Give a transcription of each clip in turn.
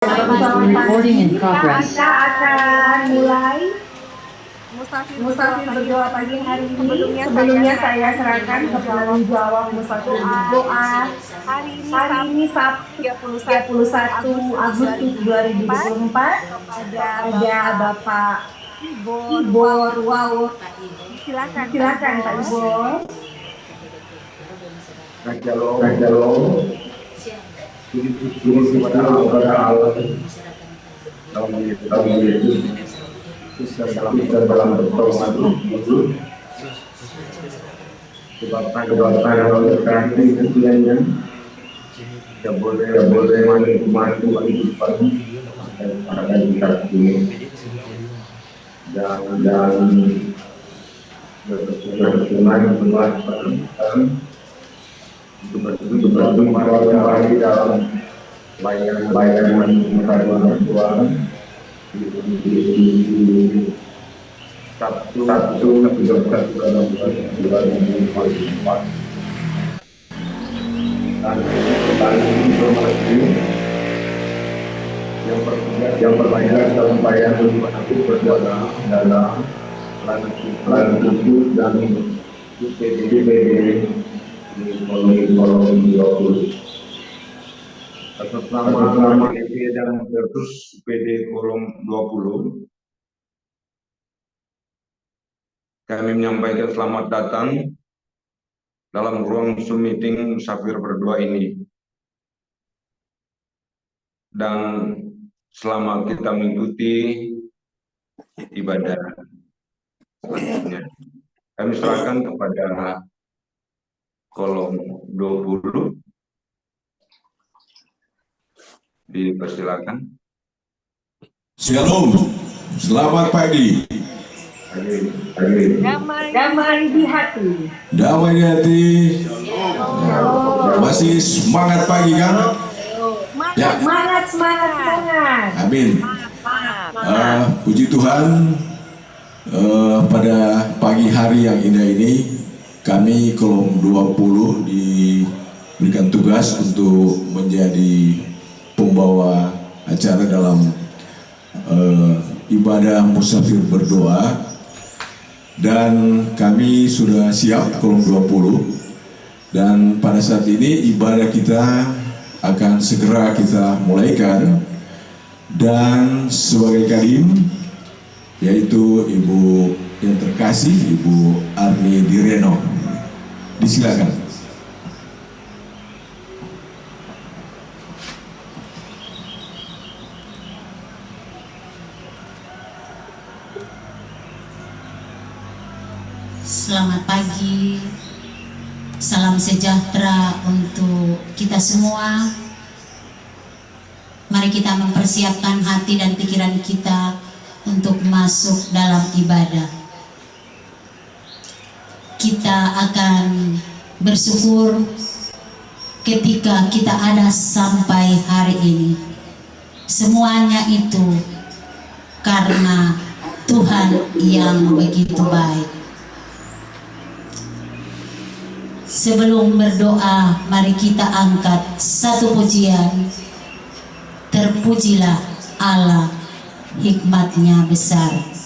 Recording in progress. Kita akan mulai Musafir berdoa pagi hari ini. Sebelumnya saya serahkan ke penanggung jawab Musafir doa hari ini Sabtu 31 Agustus 2024 kepada Bapak Ibo Ruwao. Silakan Pak Ibo. Shalom. Syukur kepada Allah dalam Yesus dalam pertolongan itu kebataan yang berkati setianya tidak boleh maju kehidupan dan pada kita ini dan berkesunan untuk berbantu kembali dalam bayaran orang tua di Sabtu 13 dalam 2024 dan informasi yang berbayar dalam bayaran itu berdoa dalam plan khusus dan UPDB di kolom 20 atas nama EP dan Vertus UPD kolom 20 kami menyampaikan selamat datang dalam ruang Zoom meeting Musafir berdoa ini dan selama kita mengikuti ibadah selanjutnya kami serahkan kepada kolom 20. Dipersilakan. Shalom, selamat pagi. Damai di hati. Damai di hati. Masih semangat pagi kan? Ya. Semangat. Amin. Puji Tuhan, pada pagi hari yang indah ini kami kolom 20 diberikan tugas untuk menjadi pembawa acara dalam ibadah Musafir berdoa, dan kami sudah siap kolom 20, dan pada saat ini ibadah kita akan segera kita mulaikan, dan sebagai kadim yaitu Ibu yang terkasih Ibu Arni Direno, disilakan. Selamat pagi, salam sejahtera untuk kita semua. Mari kita mempersiapkan hati dan pikiran kita untuk masuk dalam ibadah. Kita akan bersyukur ketika kita ada sampai hari ini. Semuanya itu karena Tuhan yang begitu baik. Sebelum berdoa, mari kita angkat satu pujian. Terpujilah Allah, hikmat-Nya besar.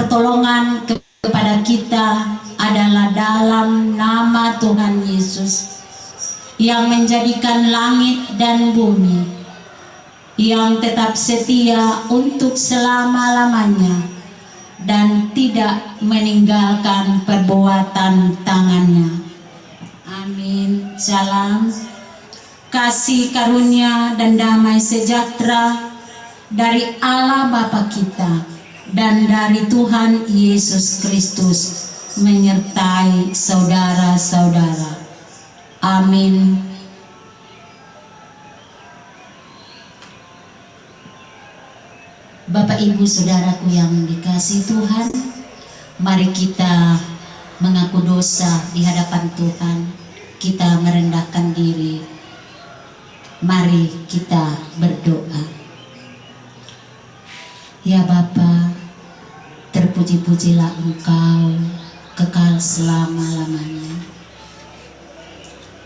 pertolongan kepada kita adalah dalam nama Tuhan Yesus yang menjadikan langit dan bumi, yang tetap setia untuk selama-lamanya dan tidak meninggalkan perbuatan tangannya. Amin. Salam. Kasih karunia dan damai sejahtera dari Allah Bapa kita dan dari Tuhan Yesus Kristus menyertai saudara-saudara. Amin. Bapak Ibu Saudaraku yang dikasihi Tuhan, mari kita mengaku dosa di hadapan Tuhan. Kita merendahkan diri. Mari kita berdoa. Ya Bapa, terpuji-pujilah Engkau kekal selama-lamanya.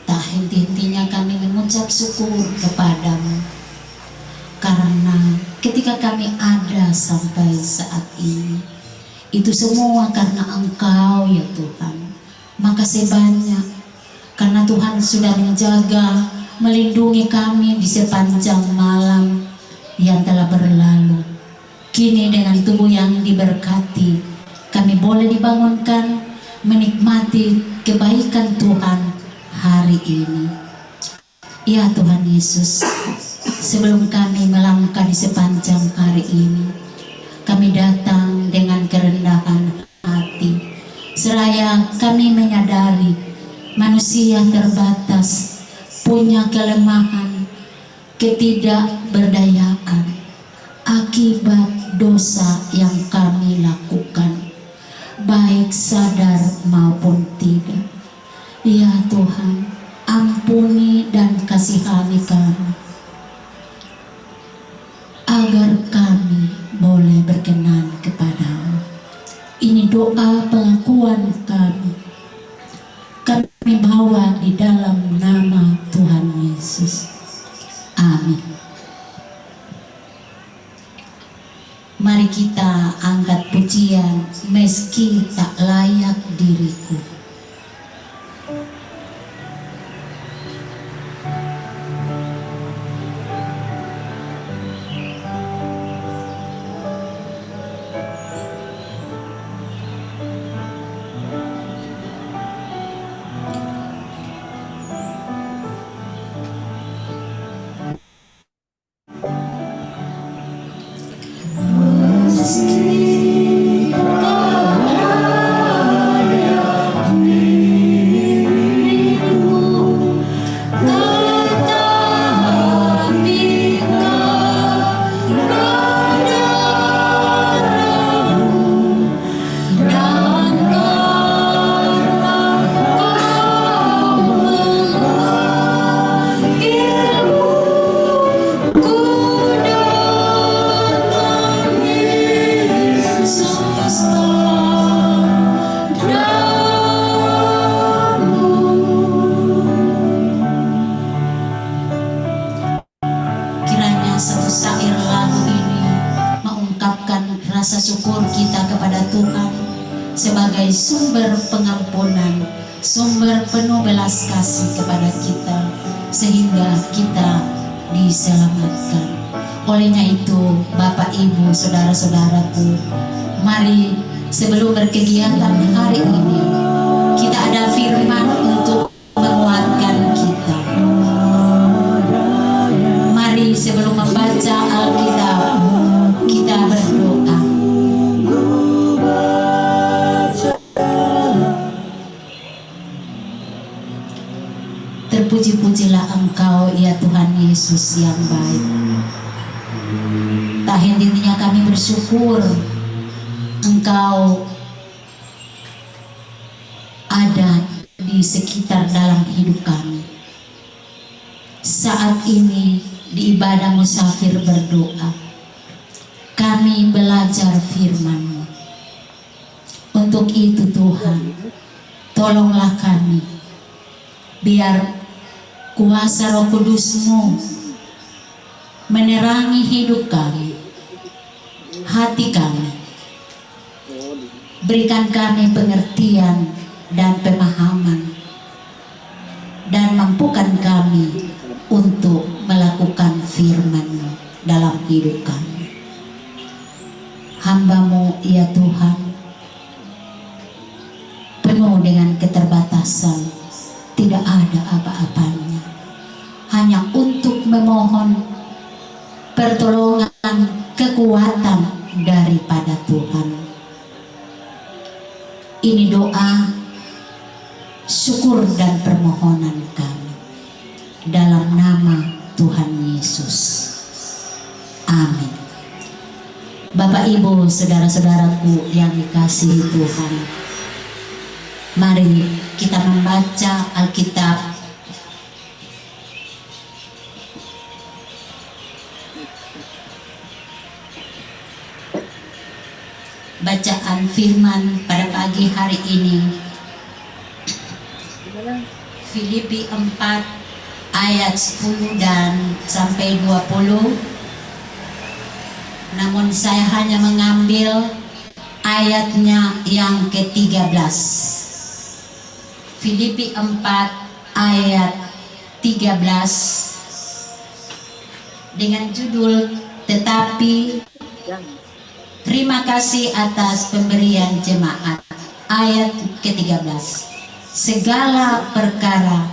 Tak henti-hentinya kami mengucap syukur kepadamu, karena ketika kami ada sampai saat ini, itu semua karena Engkau ya Tuhan. Makasih banyak, karena Tuhan sudah menjaga, melindungi kami di sepanjang malam yang telah berlalu. Kini dengan tubuh yang diberkati, kami boleh dibangunkan menikmati kebaikan Tuhan hari ini. Ya Tuhan Yesus, sebelum kami melangkah di sepanjang hari ini, kami datang dengan kerendahan hati, seraya kami menyadari manusia terbatas, punya kelemahan, ketidakberdayaan akibat dosa yang kami lakukan, baik sadar maupun tidak. Ya Tuhan, ampuni dan kasihani kami, agar kami boleh berkenan kepadamu. Ini doa pengakuan kami bawa di dalam nama Tuhan Yesus. Amin. Mari kita angkat pujian meski tak layak diriku. Rasa syukur kita kepada Tuhan sebagai sumber pengampunan, sumber penuh belas kasih kepada kita, sehingga kita diselamatkan. Olehnya itu, Bapak, Ibu, saudara-saudaraku, mari sebelum berkegiatan hari ini, kita ada firman untuk menguatkan kita. Mari sebelum membaca Alkitab, kita berdoa. Terpuji-pujilah Engkau ya Tuhan Yesus yang baik. Tak henti-hentinya kami bersyukur Engkau ada di sekitar dalam hidup kami. Saat ini di ibadah musafir berdoa, kami belajar firman-Mu. Untuk itu Tuhan, tolonglah kami, biar kuasa Roh Kudus-Mu menerangi hidup kami, hati kami, Berikan kami pengertian dan pemahaman, dan mampukan kami untuk melakukan firman-Mu dalam hidup kami. Hamba-Mu ya Tuhan, penuh dengan keterbatasan, tidak ada apa-apanya, hanya untuk memohon pertolongan, kekuatan daripada Tuhan. Ini doa, syukur dan permohonan kami dalam nama Tuhan Yesus. Amin. Bapak Ibu, saudara-saudaraku yang dikasihi Tuhan, mari kita membaca Alkitab. Bacaan firman pada pagi hari ini, Filipi 4 ayat 10 dan sampai 20. Namun saya hanya mengambil ayatnya yang ke-13. Filipi 4 ayat 13 dengan judul "Tetapi terima kasih atas pemberian jemaat." Ayat ke-13, segala perkara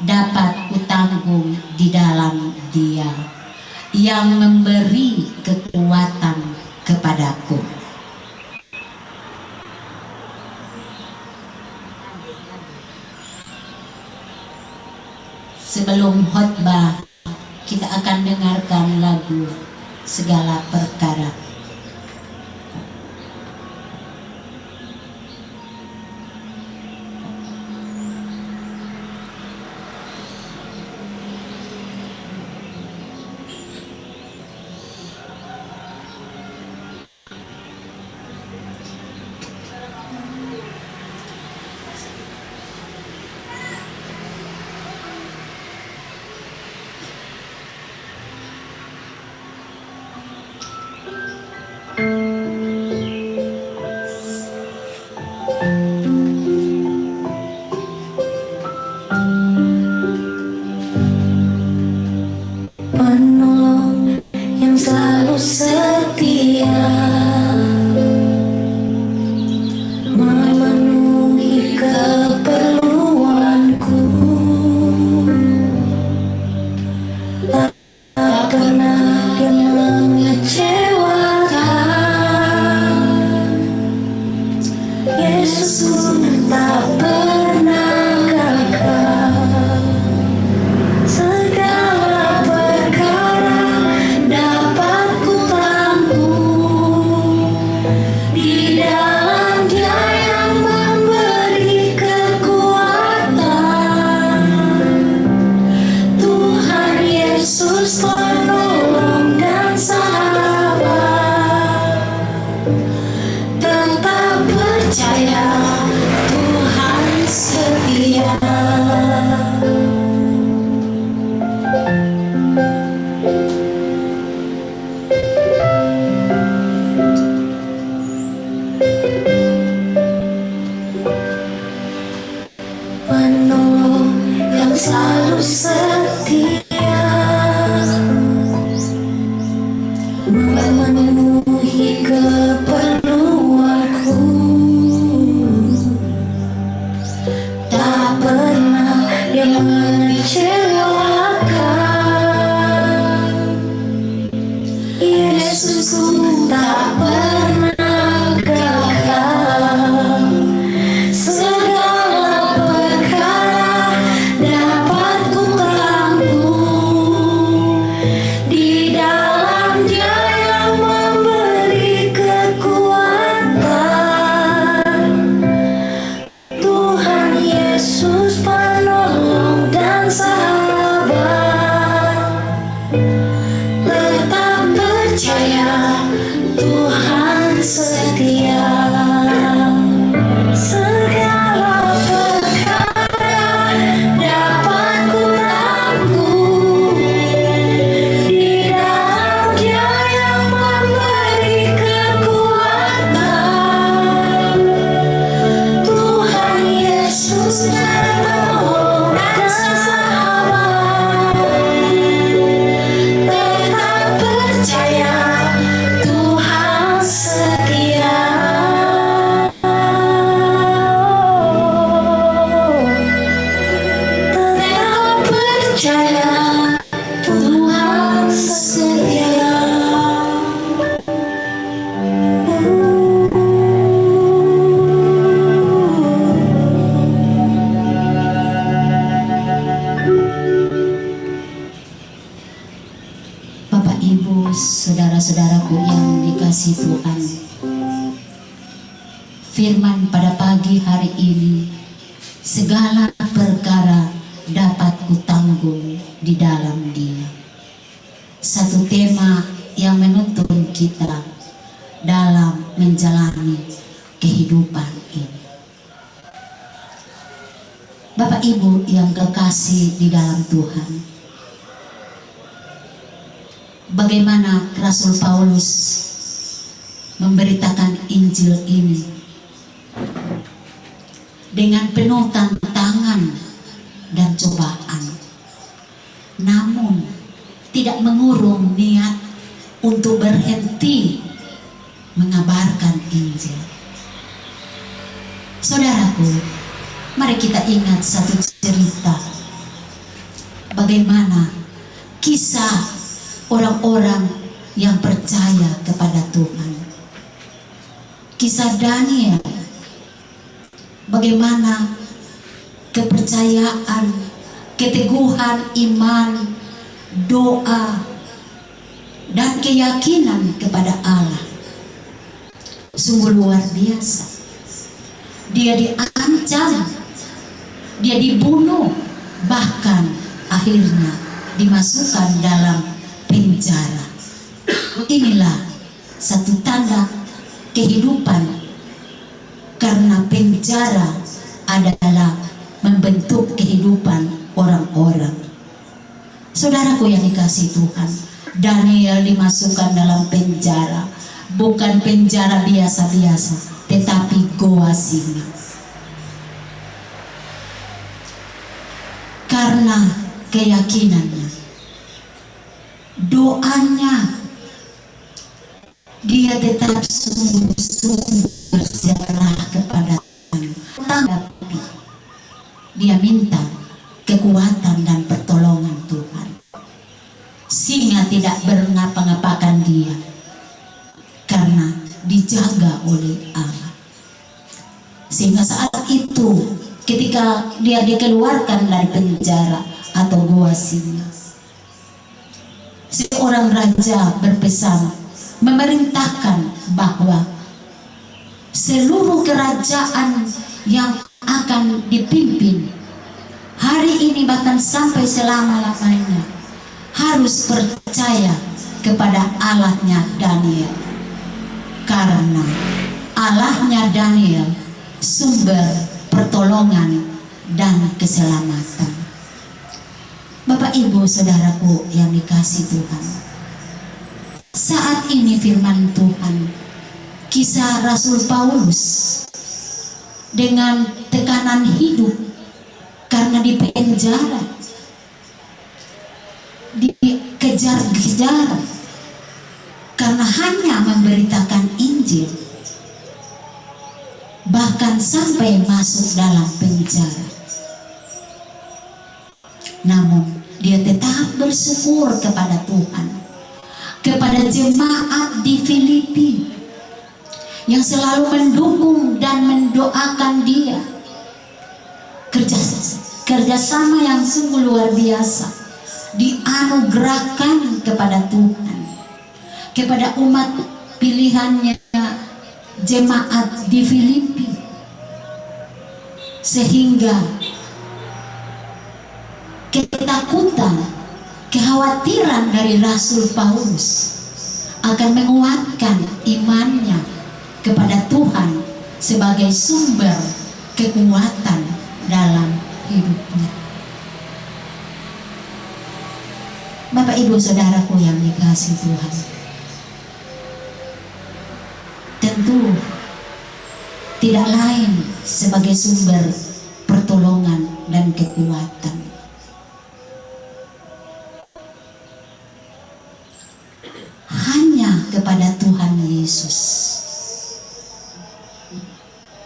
dapat kutanggung di dalam Dia yang memberi kekuatan kepadaku. Sebelum khotbah, kita akan dengarkan lagu Segala Perkara. Penolong yang selalu setia, memenuhi keperluanku, tak pernah dia mengecewakan. Yesus tak pernah gagal. Segala perkara dapat kutanggung di dalam Dia yang memberi kekuatan. Tuhan Yesus penolong dan sahabat, tetap percaya Tuhan setia. Penolong yang selalu setia, memenuhi keperluanku, tak pernah dia mengecewakan. Yesusku tak pernah gagal. Segala perkara dapat kutanggung firman pada pagi hari ini, segala perkara dapat kutanggung di dalam Dia. Satu tema yang menuntun kita dalam menjalani kehidupan ini. Bapak Ibu yang kekasih di dalam Tuhan, bagaimana Rasul Paulus memberitakan Injil ini dengan penuh tantangan dan cobaan, namun tidak mengurung niat untuk berhenti mengabarkan Injil. Saudaraku, mari kita ingat satu cerita bagaimana kisah orang-orang yang percaya kepada Tuhan. Kisah Daniel, bagaimana kepercayaan, keteguhan iman, doa, dan keyakinan kepada Allah sungguh luar biasa. Dia diancam, dia dibunuh, bahkan akhirnya dimasukkan dalam penjara. Inilah satu tanda kehidupan, karena penjara adalah membentuk kehidupan orang-orang. Saudaraku yang dikasihi Tuhan, Daniel dimasukkan dalam penjara, bukan penjara biasa-biasa, tetapi goa singa. Karena keyakinannya, doanya, dia tetap sungguh-sungguh berserah kepada Tuhan. Tetapi dia minta kekuatan dan pertolongan Tuhan. Singa tidak mengapa-ngapakan dia karena dijaga oleh Allah. Sehingga saat itu ketika dia dikeluarkan dari penjara atau goa singa, seorang raja berpesan memerintahkan bahwa seluruh kerajaan yang akan dipimpin hari ini bahkan sampai selama-lamanya harus percaya kepada Allahnya Daniel, karena Allahnya Daniel sumber pertolongan dan keselamatan. Bapak Ibu saudaraku yang dikasihi Tuhan, saat ini firman Tuhan, kisah Rasul Paulus dengan tekanan hidup karena di penjara, dikejar-kejar karena hanya memberitakan Injil, bahkan sampai masuk dalam penjara. Namun dia tetap bersyukur kepada Tuhan, kepada jemaat di Filipi yang selalu mendukung dan mendoakan dia. Kerjasama yang sungguh luar biasa dianugerahkan kepada Tuhan, kepada umat pilihannya jemaat di Filipi, sehingga ketakutan, kekhawatiran dari Rasul Paulus akan menguatkan imannya kepada Tuhan sebagai sumber kekuatan dalam hidupnya. Bapak Ibu saudaraku yang dikasihi Tuhan, tentu tidak lain sebagai sumber pertolongan dan kekuatan hanya kepada Tuhan Yesus.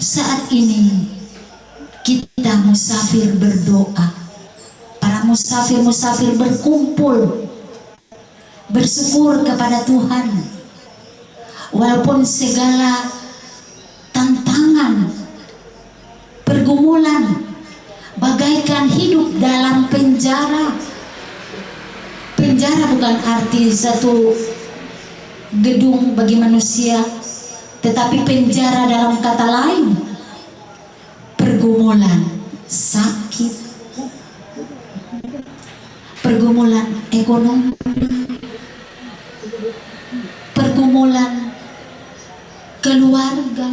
Saat ini kita musafir berdoa, para musafir-musafir berkumpul bersyukur kepada Tuhan, walaupun segala tantangan, pergumulan bagaikan hidup dalam penjara. Penjara bukan arti satu gedung bagi manusia, tetapi penjara dalam kata lain, pergumulan sakit, pergumulan ekonomi, pergumulan keluarga,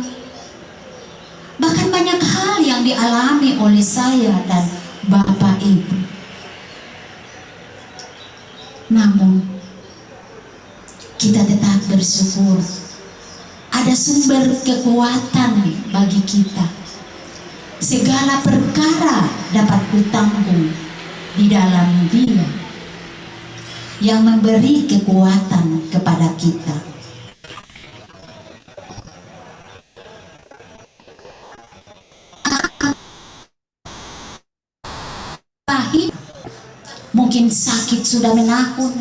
bahkan banyak hal yang dialami oleh saya dan Bapak Ibu. Namun kita tetap bersyukur ada sumber kekuatan bagi kita. Segala perkara dapat kutanggung di dalam Dia yang memberi kekuatan kepada kita. Pahit, mungkin sakit sudah menahun,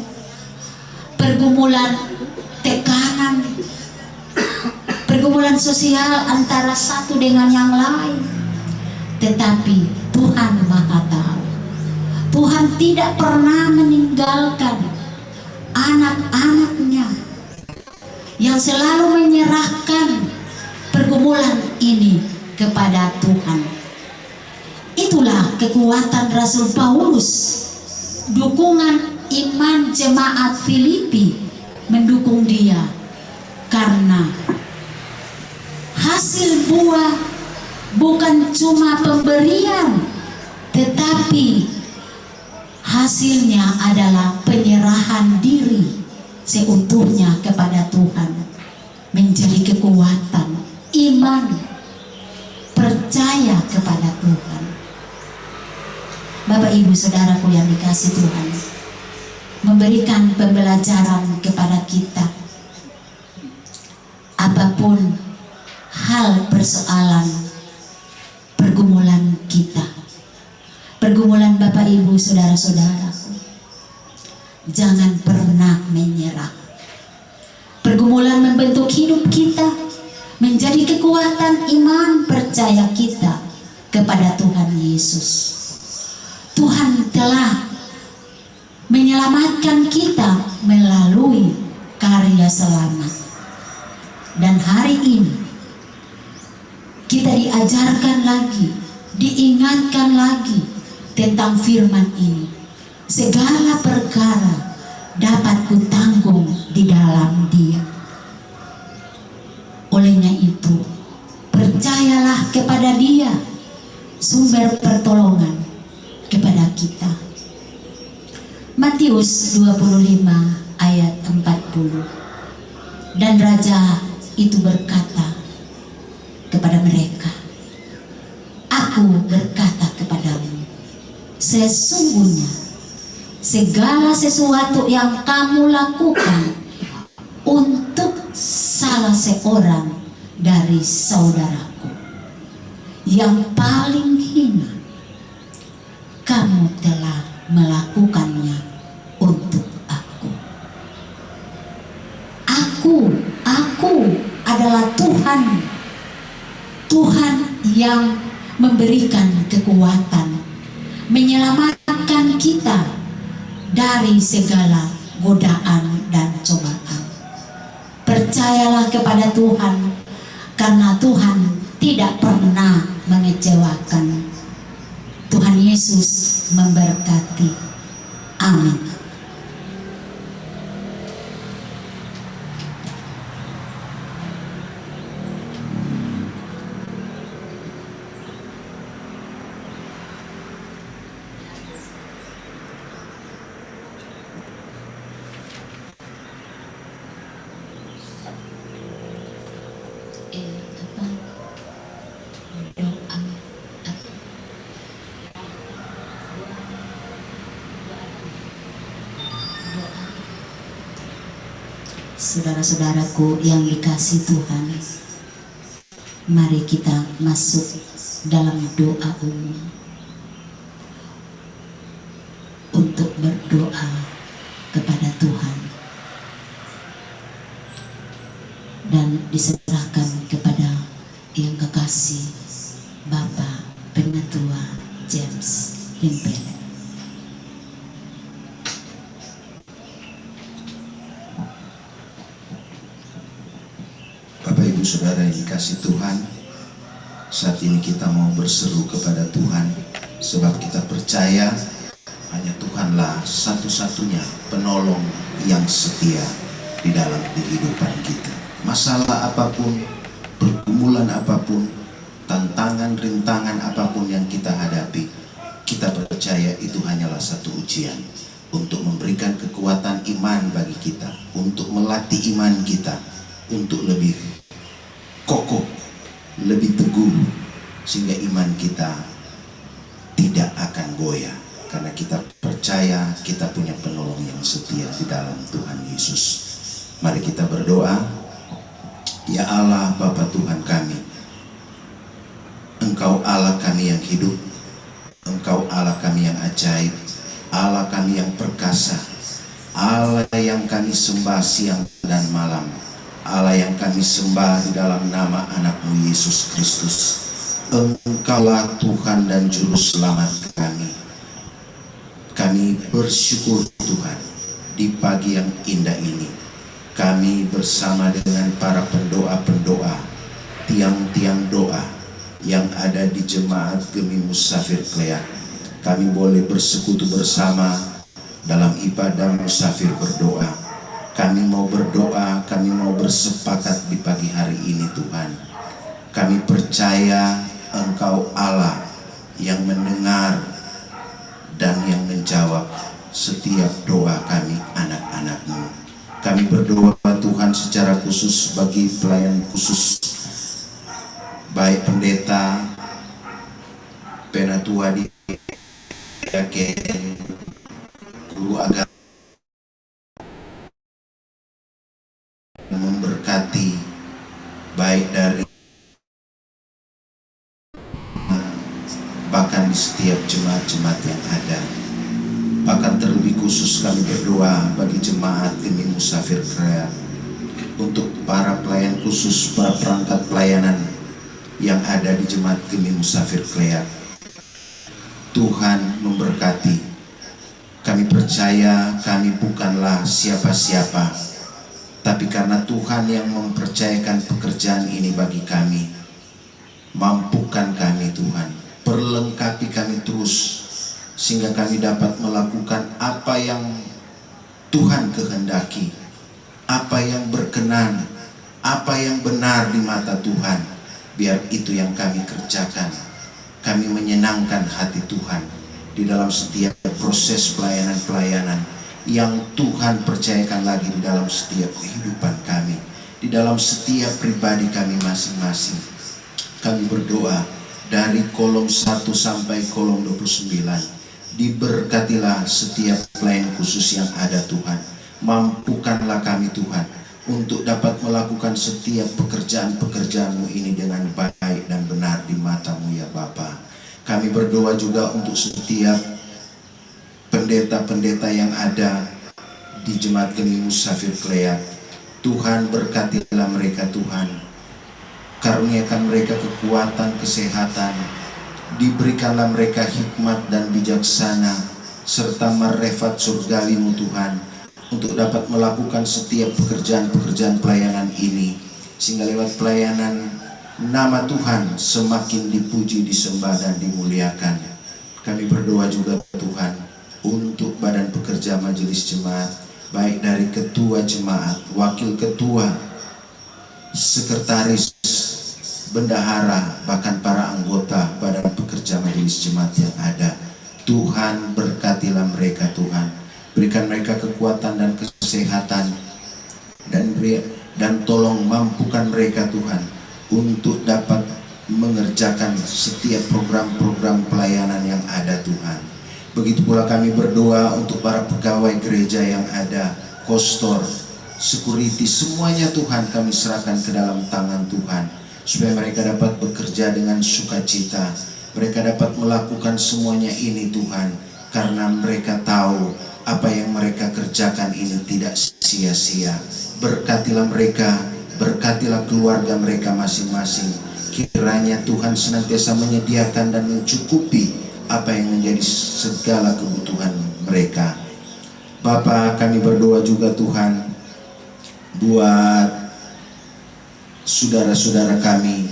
pergumulan, tekanan, pergumulan sosial antara satu dengan yang lain. Tetapi Tuhan Maha Tahu. Tuhan tidak pernah meninggalkan anak-anaknya yang selalu menyerahkan pergumulan ini kepada Tuhan. Itulah kekuatan Rasul Paulus. Dukungan iman jemaat Filipi mendukung dia, karena hasil buah bukan cuma pemberian, tetapi hasilnya adalah penyerahan diri seutuhnya kepada Tuhan, menjadi kekuatan iman, percaya kepada Tuhan. Bapak Ibu Saudaraku yang dikasihi Tuhan, memberikan pembelajaran kepada kita, apapun hal persoalan pergumulan kita, pergumulan Bapak Ibu Saudara-saudaraku, jangan pernah menyerah. Pergumulan membentuk hidup kita, menjadi kekuatan iman percaya kita kepada Tuhan Yesus. Tuhan telah menyelamatkan kita melalui karya selamat, dan hari ini kita diajarkan lagi, diingatkan lagi tentang firman ini. Segala perkara dapat kutanggung di dalam Dia. Olehnya itu, percayalah kepada Dia, sumber pertolongan kepada kita. Matius 25 ayat 40. Dan raja itu berkata kepada mereka, "Aku berkata kepadamu, sesungguhnya segala sesuatu yang kamu lakukan untuk salah seorang dari saudaraku yang paling hina, kamu telah melakukannya untuk aku." Aku adalah Tuhan yang memberikan kekuatan, menyelamatkan kita dari segala godaan dan cobaan. Percayalah kepada Tuhan, karena Tuhan tidak pernah mengecewakan. Tuhan Yesus memberkati. Amin. Saudara-saudaraku yang dikasihi Tuhan, mari kita masuk dalam doa umum untuk berdoa kepada Tuhan dan diserahkan kepada yang kekasih Bapak Penatua James Himpele. saudara yang dikasih Tuhan, saat ini kita mau berseru kepada Tuhan, sebab kita percaya hanya Tuhanlah satu-satunya penolong yang setia di dalam kehidupan kita. Masalah apapun, pergumulan apapun, tantangan, rintangan apapun yang kita hadapi, kita percaya itu hanyalah satu ujian untuk memberikan kekuatan iman bagi kita, untuk melatih iman kita, untuk lebih kokoh, lebih teguh, sehingga iman kita tidak akan goyah, karena kita percaya kita punya penolong yang setia di dalam Tuhan Yesus. Mari kita berdoa. Ya Allah, Bapa Tuhan kami, Engkau Allah kami yang hidup, Engkau Allah kami yang ajaib, Allah kami yang perkasa, Allah yang kami sembah siang dan malam, Allah yang kami sembah di dalam nama anak-Mu Yesus Kristus. Engkaulah Tuhan dan Juru Selamat kami. Kami bersyukur Tuhan, di pagi yang indah ini kami bersama dengan para pendoa-pendoa, tiang-tiang doa yang ada di Jemaat Gemi Musafir Kleak. Kami boleh bersekutu bersama dalam ibadah musafir berdoa. Kami mau berdoa, kami mau bersepakat di pagi hari ini Tuhan. Kami percaya Engkau Allah yang mendengar dan yang menjawab setiap doa kami anak-anak-Mu. Kami berdoa Tuhan secara khusus bagi pelayan khusus, baik pendeta, penatua di guru agama, memberkati baik dari bahkan di setiap jemaat-jemaat yang ada. Bahkan terlebih khusus kami berdoa bagi Jemaat Gemi Musafir Kleak, untuk para pelayan khusus, para perangkat pelayanan yang ada di Jemaat Gemi Musafir Kleak. Tuhan memberkati. Kami percaya kami bukanlah siapa-siapa, tapi karena Tuhan yang mempercayakan pekerjaan ini bagi kami. Mampukan kami Tuhan, perlengkapi kami terus, sehingga kami dapat melakukan apa yang Tuhan kehendaki, apa yang berkenan, apa yang benar di mata Tuhan. Biar itu yang kami kerjakan. Kami menyenangkan hati Tuhan di dalam setiap proses pelayanan-pelayanan yang Tuhan percayakan lagi di dalam setiap kehidupan kami, di dalam setiap pribadi kami masing-masing. Kami berdoa dari kolom 1 sampai kolom 29. Diberkatilah setiap pelayan khusus yang ada Tuhan. Mampukanlah kami Tuhan untuk dapat melakukan setiap pekerjaan-pekerjaan-Mu ini dengan baik dan benar di mata-Mu ya Bapa. Kami berdoa juga untuk setiap pendeta-pendeta yang ada di Jemaat Gemi Musafir Kleak. Tuhan berkatilah mereka Tuhan. Karuniakan mereka kekuatan, kesehatan. Diberikanlah mereka hikmat dan bijaksana serta marifat surgawi-Mu Tuhan, untuk dapat melakukan setiap pekerjaan-pekerjaan pelayanan ini, sehingga lewat pelayanan nama Tuhan semakin dipuji, disembah dan dimuliakan. Kami berdoa juga Tuhan untuk badan pekerja majelis jemaat, baik dari ketua jemaat, wakil ketua, sekretaris, bendahara, bahkan para anggota badan pekerja majelis jemaat yang ada. Tuhan berkatilah mereka Tuhan, berikan mereka kekuatan dan kesehatan, dan tolong mampukan mereka Tuhan untuk dapat mengerjakan setiap program-program pelayanan yang ada Tuhan. Begitu pula kami berdoa untuk para pegawai gereja yang ada, kostor, security, semuanya Tuhan kami serahkan ke dalam tangan Tuhan, supaya mereka dapat bekerja dengan sukacita. Mereka dapat melakukan semuanya ini Tuhan, karena mereka tahu apa yang mereka kerjakan ini tidak sia-sia. Berkatilah mereka, berkatilah keluarga mereka masing-masing. Kiranya Tuhan senantiasa menyediakan dan mencukupi apa yang menjadi segala kebutuhan mereka. Bapa, kami berdoa juga Tuhan buat saudara-saudara kami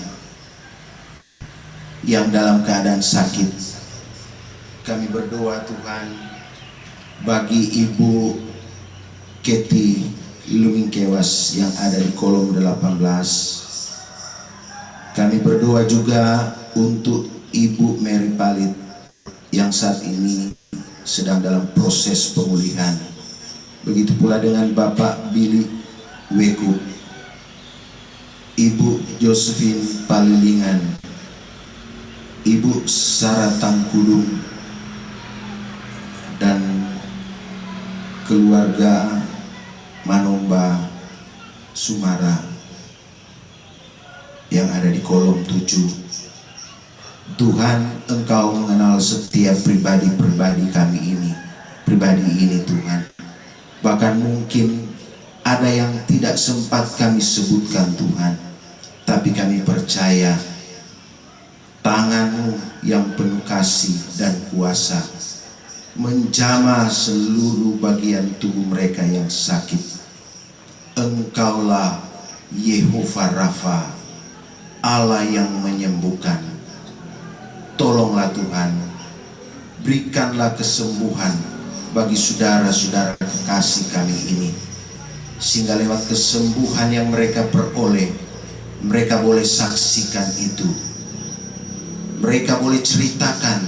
yang dalam keadaan sakit. Kami berdoa Tuhan bagi Ibu Keti Lumingkewas yang ada di kolom 18. Kami berdoa juga untuk Ibu Mary Palit yang saat ini sedang dalam proses pemulihan. Begitu pula dengan Bapak Billy Weku, Ibu Josephine Palilingan, Ibu Sarah Tangkudung, dan keluarga Manomba Sumara yang ada di kolom 7. Tuhan, Engkau mengenal setiap pribadi-pribadi kami ini, Tuhan. Bahkan mungkin ada yang tidak sempat kami sebutkan Tuhan, tapi kami percaya tangan-Mu yang penuh kasih dan kuasa menjamah seluruh bagian tubuh mereka yang sakit. Engkaulah Yehova Rafa, Allah yang menyembuhkan. Tolonglah Tuhan, berikanlah kesembuhan bagi saudara-saudara kekasih kami ini, sehingga lewat kesembuhan yang mereka peroleh, mereka boleh saksikan itu. Mereka boleh ceritakan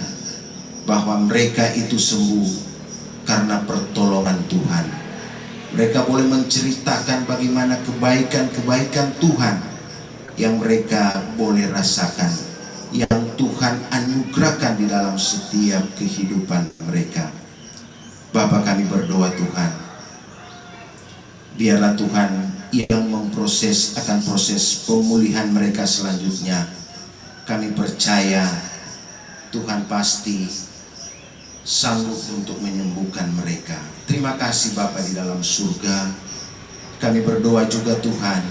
bahwa mereka itu sembuh karena pertolongan Tuhan. Mereka boleh menceritakan bagaimana kebaikan-kebaikan Tuhan yang mereka boleh rasakan, yang Tuhan anugerahkan di dalam setiap kehidupan mereka. Bapa, kami berdoa Tuhan, biarlah Tuhan yang memproses akan proses pemulihan mereka selanjutnya. Kami percaya Tuhan pasti sanggup untuk menyembuhkan mereka. Terima kasih Bapa di dalam surga. Kami berdoa juga Tuhan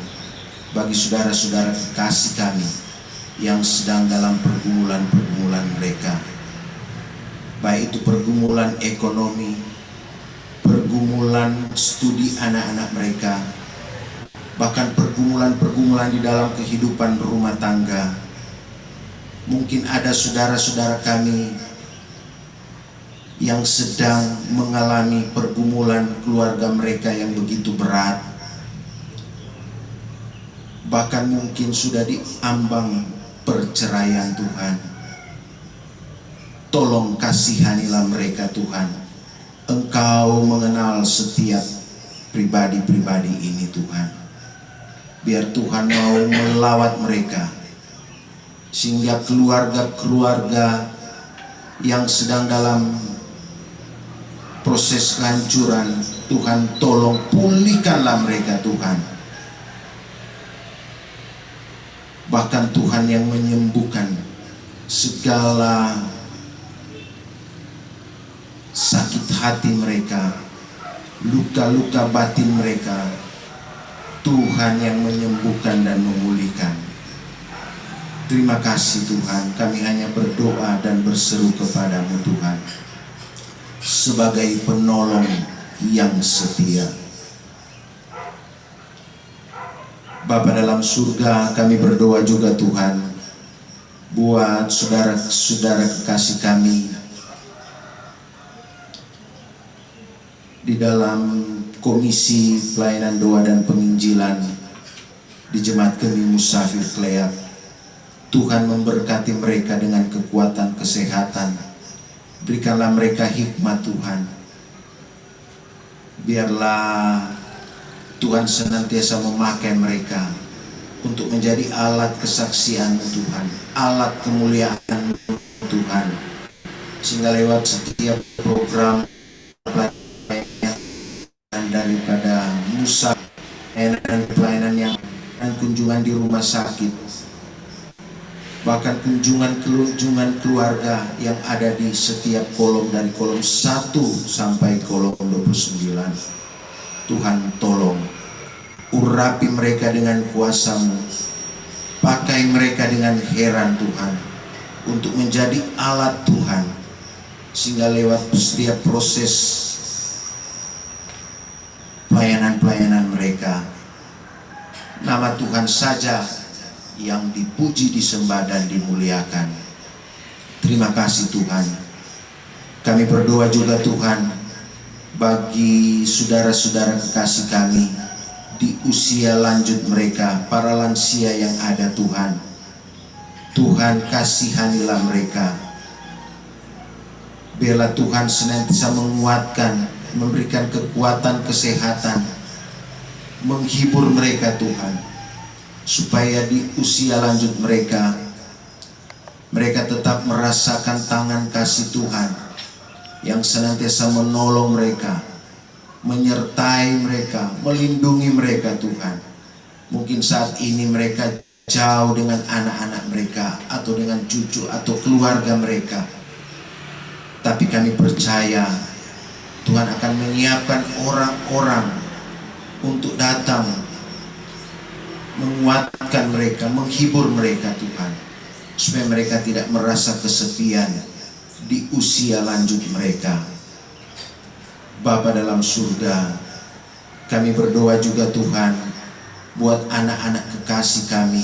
bagi saudara-saudara kekasih kami yang sedang dalam pergumulan-pergumulan mereka, baik itu pergumulan ekonomi, pergumulan studi anak-anak mereka, bahkan pergumulan-pergumulan di dalam kehidupan rumah tangga. Mungkin ada saudara-saudara kami yang sedang mengalami pergumulan keluarga mereka yang begitu berat, bahkan mungkin sudah diambang perceraian. Tuhan, tolong kasihanilah mereka Tuhan. Engkau mengenal setiap pribadi-pribadi ini Tuhan. Biar Tuhan mau melawat mereka, sehingga keluarga-keluarga yang sedang dalam proses kehancuran, Tuhan tolong pulihkanlah mereka Tuhan. Bahkan Tuhan yang menyembuhkan segala sakit hati mereka, luka-luka batin mereka, Tuhan yang menyembuhkan dan memulihkan. Terima kasih Tuhan, kami hanya berdoa dan berseru kepadamu Tuhan sebagai penolong yang setia. Bapa dalam surga, kami berdoa juga Tuhan buat saudara-saudara kekasih kami di dalam komisi pelayanan doa dan penginjilan di Jemaat Kami Musafir Kleak. Tuhan memberkati mereka dengan kekuatan kesehatan. Berikanlah mereka hikmat Tuhan. Biarlah Tuhan senantiasa memakai mereka untuk menjadi alat kesaksian Tuhan, alat kemuliaan Tuhan, sehingga lewat setiap program pelayanan daripada Musa dan pelayanan yang dan kunjungan di rumah sakit, bahkan kunjungan keluarga yang ada di setiap kolom dari kolom 1 sampai kolom 29. Tuhan tolong urapi mereka dengan kuasa-Mu, pakai mereka dengan heran Tuhan untuk menjadi alat Tuhan, sehingga lewat setiap proses pelayanan-pelayanan mereka, nama Tuhan saja yang dipuji, disembah, dan dimuliakan. Terima kasih Tuhan. Kami berdoa juga Tuhan bagi saudara-saudara kekasih kami di usia lanjut mereka, para lansia yang ada Tuhan. Tuhan kasihanilah mereka. Biarlah Tuhan senantiasa menguatkan, memberikan kekuatan, kesehatan, menghibur mereka Tuhan, supaya di usia lanjut mereka tetap merasakan tangan kasih Tuhan yang senantiasa menolong mereka, menyertai mereka, melindungi mereka Tuhan. Mungkin saat ini mereka jauh dengan anak-anak mereka atau dengan cucu atau keluarga mereka, tapi kami percaya Tuhan akan menyiapkan orang-orang untuk datang menguatkan mereka, menghibur mereka Tuhan, supaya mereka tidak merasa kesepian di usia lanjut mereka. Bapa dalam surga, kami berdoa juga Tuhan buat anak-anak kekasih kami,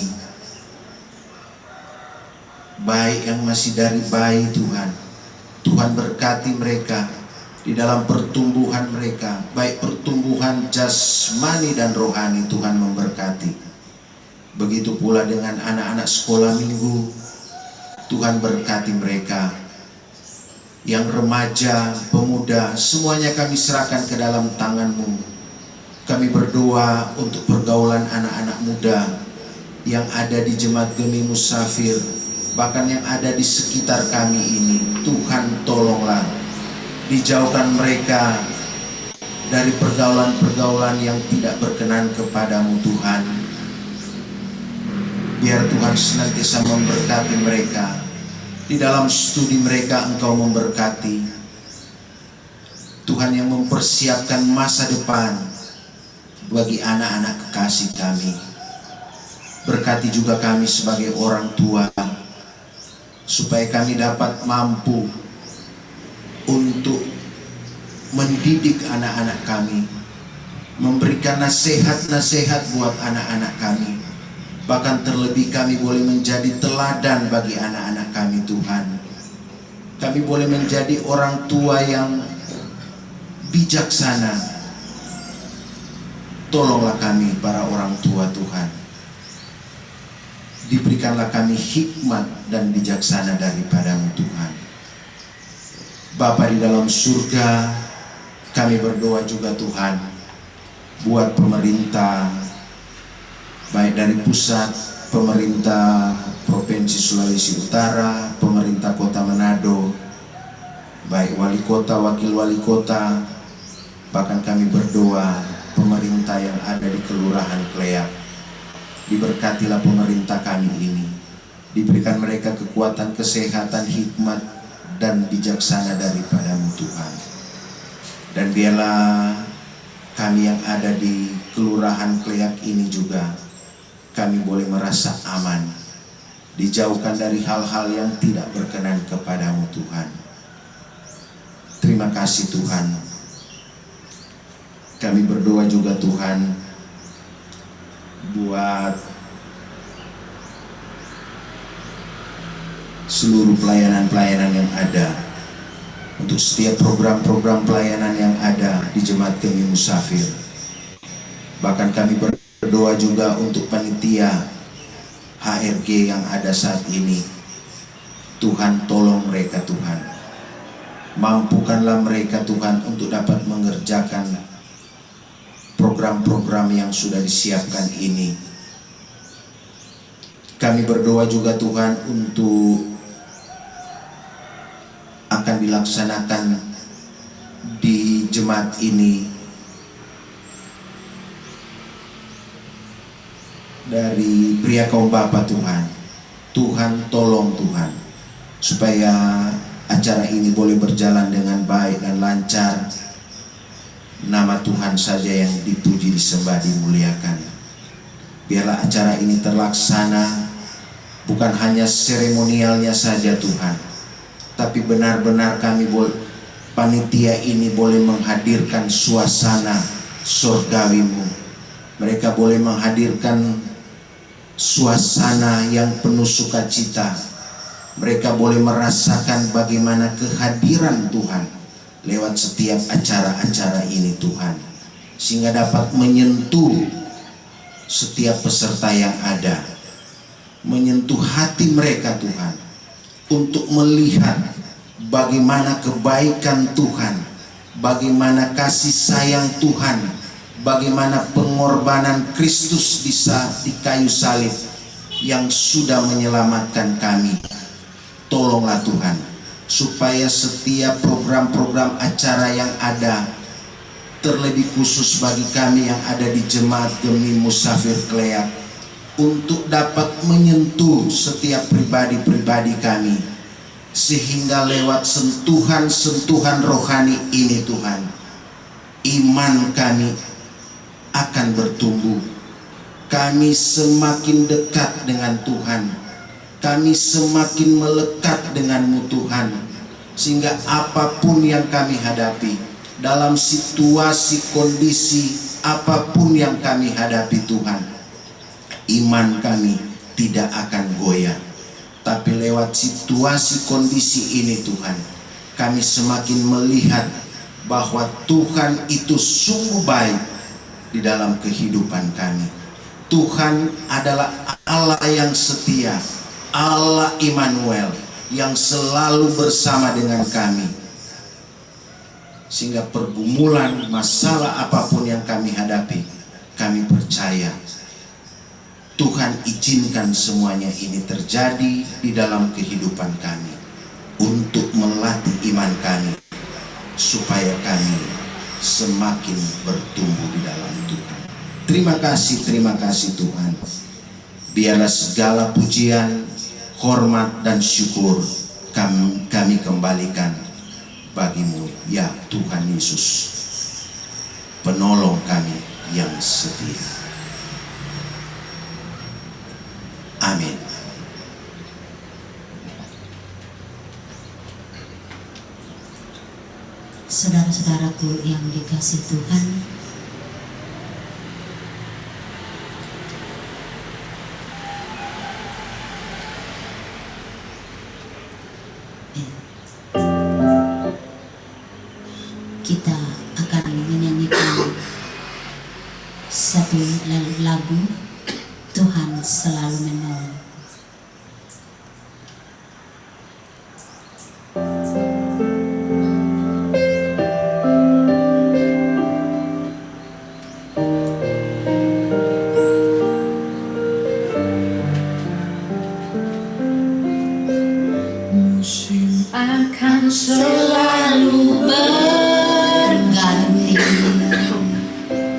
baik yang masih dari bayi Tuhan. Tuhan berkati mereka di dalam pertumbuhan mereka, baik pertumbuhan jasmani dan rohani. Tuhan memberkati. Begitu pula dengan anak-anak sekolah minggu, Tuhan berkati mereka. Yang remaja, pemuda, semuanya kami serahkan ke dalam tangan-Mu. Kami berdoa untuk pergaulan anak-anak muda yang ada di Jemaat Gemi Musafir, bahkan yang ada di sekitar kami ini. Tuhan tolonglah, dijauhkan mereka dari pergaulan-pergaulan yang tidak berkenan kepadamu Tuhan. Biar Tuhan senantiasa memberkati mereka. Di dalam studi mereka Engkau memberkati. Tuhan yang mempersiapkan masa depan bagi anak-anak kekasih kami. Berkati juga kami sebagai orang tua, supaya kami dapat mampu untuk mendidik anak-anak kami, memberikan nasihat-nasihat buat anak-anak kami. Bahkan terlebih kami boleh menjadi teladan bagi anak-anak kami Tuhan. Kami boleh menjadi orang tua yang bijaksana. Tolonglah kami para orang tua Tuhan. Diberikanlah kami hikmat dan bijaksana daripada-Mu Tuhan. Bapa di dalam surga, kami berdoa juga Tuhan buat pemerintah, baik dari pusat, pemerintah Provinsi Sulawesi Utara, pemerintah Kota Manado, baik wali kota, wakil wali kota, bahkan kami berdoa pemerintah yang ada di Kelurahan Kleak. Diberkatilah pemerintah kami ini, diberikan mereka kekuatan, kesehatan, hikmat, dan bijaksana daripada-Mu Tuhan. Dan biarlah kami yang ada di Kelurahan Kleak ini juga, kami boleh merasa aman, dijauhkan dari hal-hal yang tidak berkenan kepadamu Tuhan. Terima kasih Tuhan. Kami berdoa juga Tuhan buat seluruh pelayanan-pelayanan yang ada, untuk setiap program-program pelayanan yang ada di Jemaat Gemi Musafir. Bahkan kami berdoa juga untuk panitia HRG yang ada saat ini. Tuhan tolong mereka Tuhan, mampukanlah mereka Tuhan untuk dapat mengerjakan program-program yang sudah disiapkan ini. Kami berdoa juga Tuhan untuk akan dilaksanakan di jemaat ini dari pria kaum Bapa Tuhan. Tuhan tolong Tuhan, supaya acara ini boleh berjalan dengan baik dan lancar. Nama Tuhan saja yang dipuji, disembah, dimuliakan. Biarlah acara ini terlaksana, bukan hanya seremonialnya saja Tuhan, tapi benar-benar kami panitia ini boleh menghadirkan suasana surgawi-Mu. Mereka boleh menghadirkan suasana yang penuh sukacita. Mereka boleh merasakan bagaimana kehadiran Tuhan lewat setiap acara-acara ini Tuhan, sehingga dapat menyentuh setiap peserta yang ada, menyentuh hati mereka Tuhan, untuk melihat bagaimana kebaikan Tuhan, bagaimana kasih sayang Tuhan, bagaimana pengorbanan Kristus di kayu salib yang sudah menyelamatkan kami. Tolonglah Tuhan, supaya setiap program-program acara yang ada, terlebih khusus bagi kami yang ada di Jemaat Gemi Musafir Kleak, untuk dapat menyentuh setiap pribadi-pribadi kami, sehingga lewat sentuhan-sentuhan rohani ini Tuhan, iman kami akan bertumbuh. Kami semakin dekat dengan Tuhan, kami semakin melekat denganmu Tuhan, sehingga apapun yang kami hadapi, dalam situasi kondisi apapun yang kami hadapi Tuhan, iman kami tidak akan goyah. Tapi lewat situasi kondisi ini Tuhan, kami semakin melihat bahwa Tuhan itu sungguh baik di dalam kehidupan kami. Tuhan adalah Allah yang setia, Allah Immanuel yang selalu bersama dengan kami, sehingga pergumulan masalah apapun yang kami hadapi, kami percaya Tuhan izinkan semuanya ini terjadi di dalam kehidupan kami untuk melatih iman kami, supaya kami semakin bertumbuh di dalam Tuhan. Terima kasih Tuhan. Biarlah segala pujian, hormat dan syukur kami kembalikan bagimu ya Tuhan Yesus, penolong kami yang setia. Amin. Saudara-saudaraku yang dikasih Tuhan, kita akan menyanyikan satu lagu, Tuhan Selalu Menolong. Musim akan selalu berganti,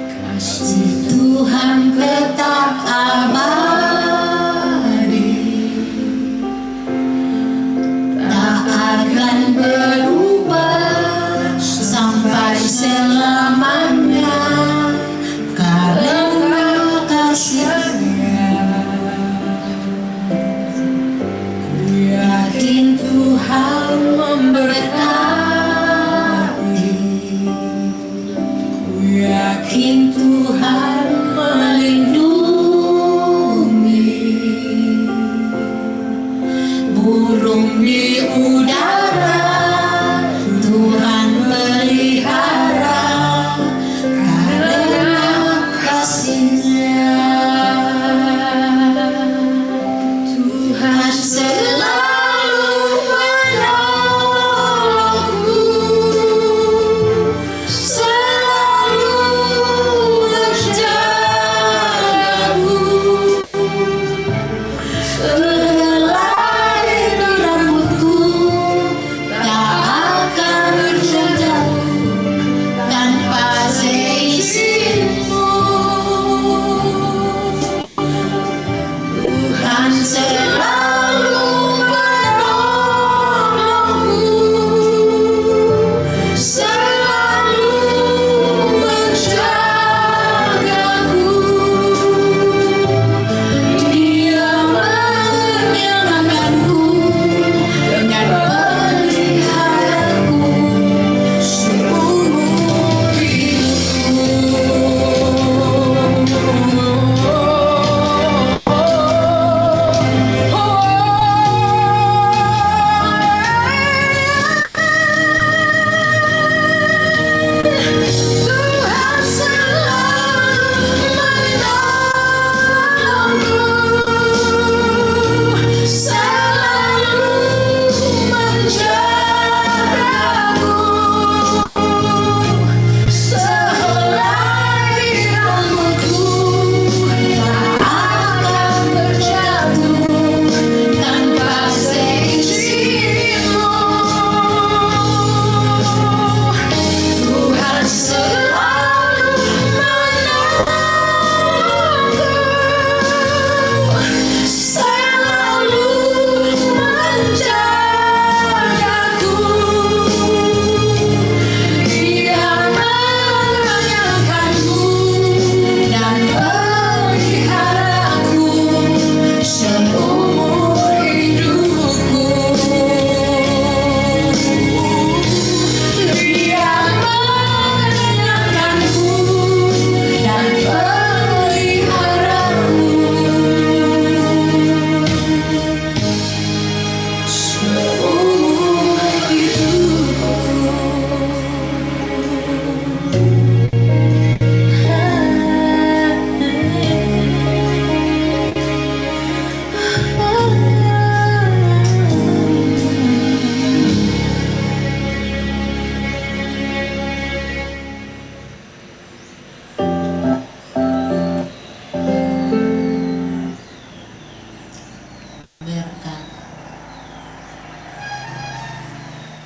kasih Tuhan tetap abadi, tak akan berubah sampai selamanya, karena kasih-Nya. Ku yakin Tuhan memberkati, ku yakin Tuhan melindungi, burung di udara Tuhan pelihara, karena kasih-Nya. Tuhan selalu menolongku, selalu menjagaku, selai rambutku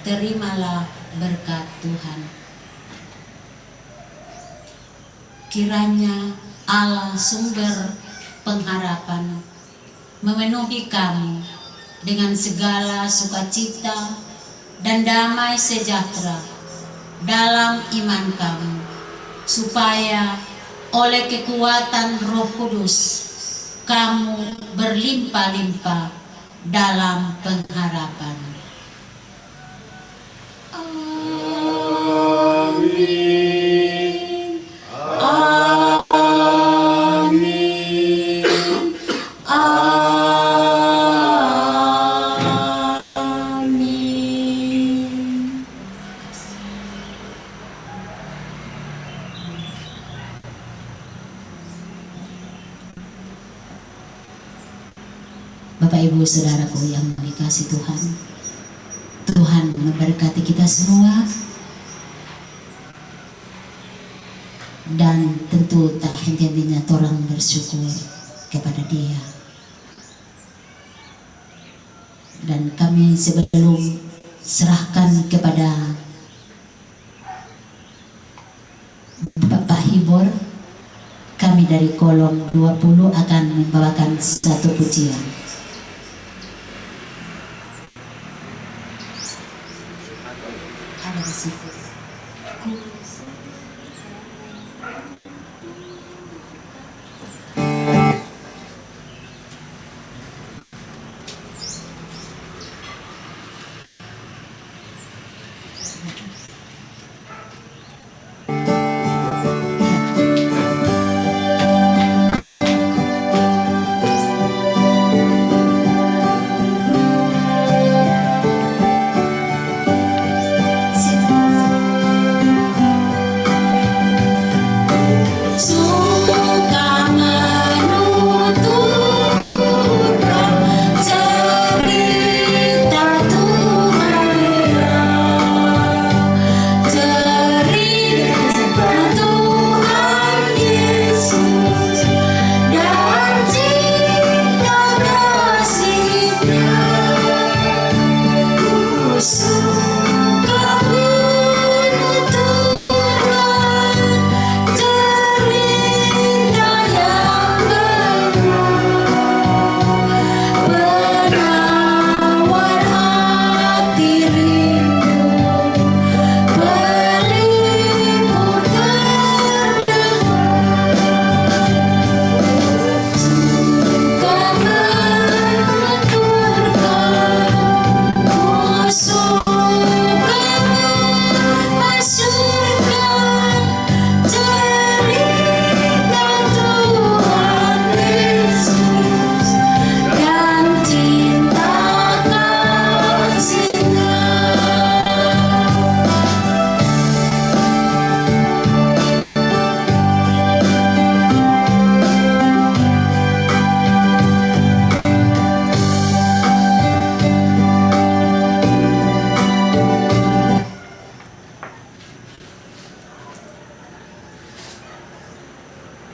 terimalah berkat Tuhan. Kiranya Allah sumber pengharapan memenuhi kami dengan segala sukacita dan damai sejahtera dalam iman kami, supaya oleh kekuatan Roh Kudus kamu berlimpah-limpah dalam pengharapan. Amin. Amin. Amin. Bapak Ibu Saudaraku yang dikasihi Tuhan, Tuhan memberkati kita semua, dan tentu tak henti-hentinya orang bersyukur kepada Dia. Dan kami sebelum serahkan kepada Bapak Hibor, kami dari kolom 20 akan membawakan satu pujian. Ada di situ.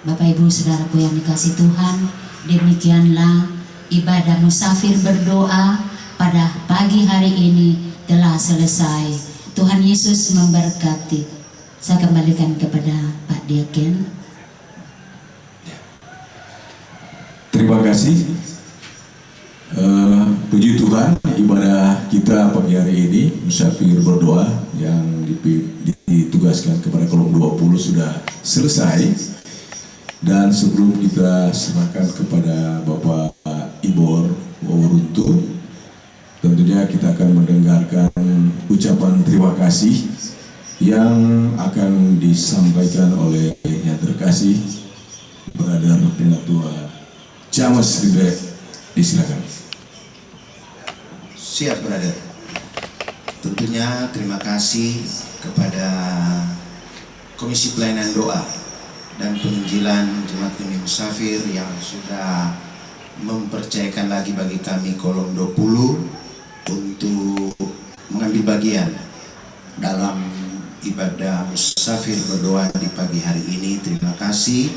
Bapak Ibu Saudaraku yang dikasihi Tuhan, demikianlah ibadah musafir berdoa pada pagi hari ini telah selesai. Tuhan Yesus memberkati. Saya kembalikan kepada Pak Diaken. Terima kasih. Puji Tuhan, ibadah kita pagi hari ini musafir berdoa yang ditugaskan kepada kolom 20 sudah selesai. Dan sebelum kita serahkan kepada Bapak Ibor Wawuruntu, tentunya kita akan mendengarkan ucapan terima kasih yang akan disampaikan oleh yang terkasih Brother Penatua James Ribe. Disilakan. Siap, Brother. Tentunya terima kasih kepada Komisi Pelayanan Doa dan Penginjilan Jemaat Gemini Musafir yang sudah mempercayakan lagi bagi kami kolom 20 untuk mengambil bagian dalam ibadah musafir berdoa di pagi hari ini. Terima kasih,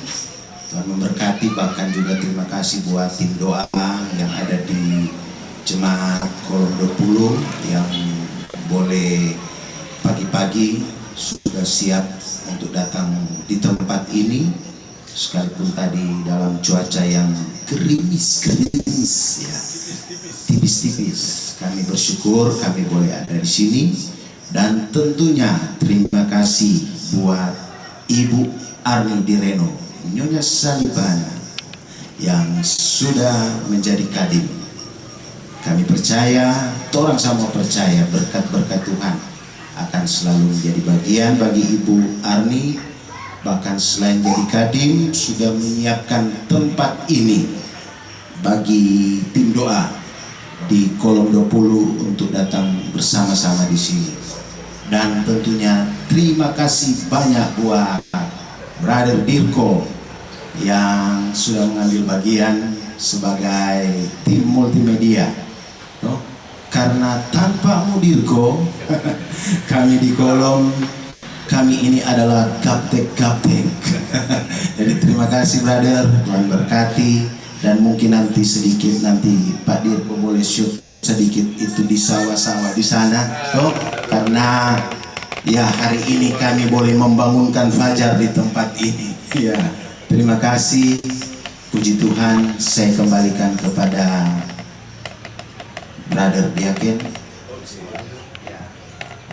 Tuhan memberkati. Bahkan juga terima kasih buat tim doa yang ada di Jemaat kolom 20 yang boleh pagi-pagi sudah siap untuk datang di tempat ini, sekalipun tadi dalam cuaca yang gerimis ya, tipis-tipis. Kami bersyukur kami boleh ada di sini, dan tentunya terima kasih buat Ibu Arni Direno, Nyonya Salibana yang sudah menjadi kadim. Kami percaya, orang semua percaya berkat-berkat Tuhan akan selalu menjadi bagian bagi Ibu Arni. Bahkan selain jadi kadim, sudah menyiapkan tempat ini bagi tim doa di kolom 20 untuk datang bersama-sama di sini. Dan tentunya terima kasih banyak buat Brother Dirko yang sudah mengambil bagian sebagai tim multimedia. Karena tanpa Dirko kami di kolom, kami ini adalah gaptek. Jadi terima kasih brother, Tuhan berkati. Dan mungkin nanti Pak Dirko boleh shoot sedikit itu di sawah-sawah di sana, karena ya hari ini kami boleh membangunkan fajar di tempat ini. Ya, terima kasih. Puji Tuhan, saya kembalikan kepada Brother Diaken.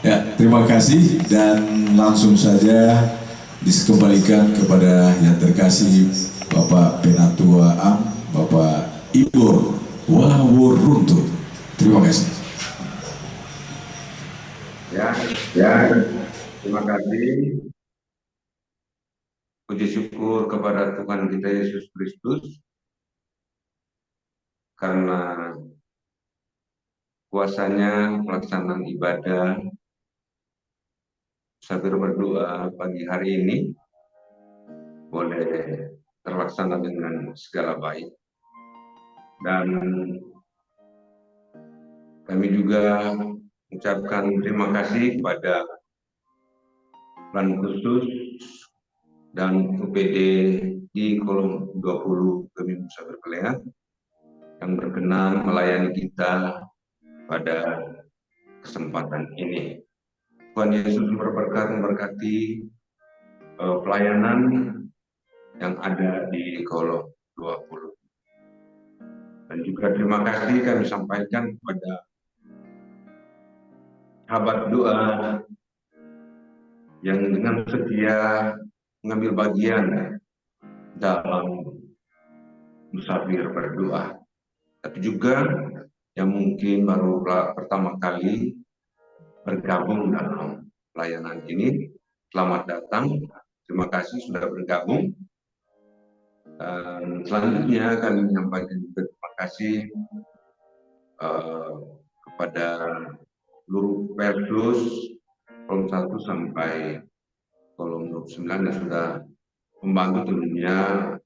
Ya, terima kasih, dan langsung saja dikembalikan kepada yang terkasih Bapak Penatua Am, Bapak Ibor Waworuntu. Terima kasih. Ya, terima kasih. Puji syukur kepada Tuhan kita Yesus Kristus karena kuasanya pelaksanaan ibadah sambil berdoa pagi hari ini boleh terlaksana dengan segala baik. Dan kami juga mengucapkan terima kasih kepada Plan Khusus dan UPD di kolom 20 Kemim Musafir Pelea yang berkenan melayani kita pada kesempatan ini. Tuhan Yesus memberkati pelayanan yang ada di kolom 20. Dan juga terima kasih kami sampaikan kepada sahabat doa yang dengan setia mengambil bagian dalam musafir berdoa. Tapi juga yang mungkin baru pertama kali bergabung dalam pelayanan ini, selamat datang. Terima kasih sudah bergabung. Dan selanjutnya kami menyampaikan juga terima kasih kepada seluruh Persus kolom 1 sampai kolom 29 yang sudah membantu tentunya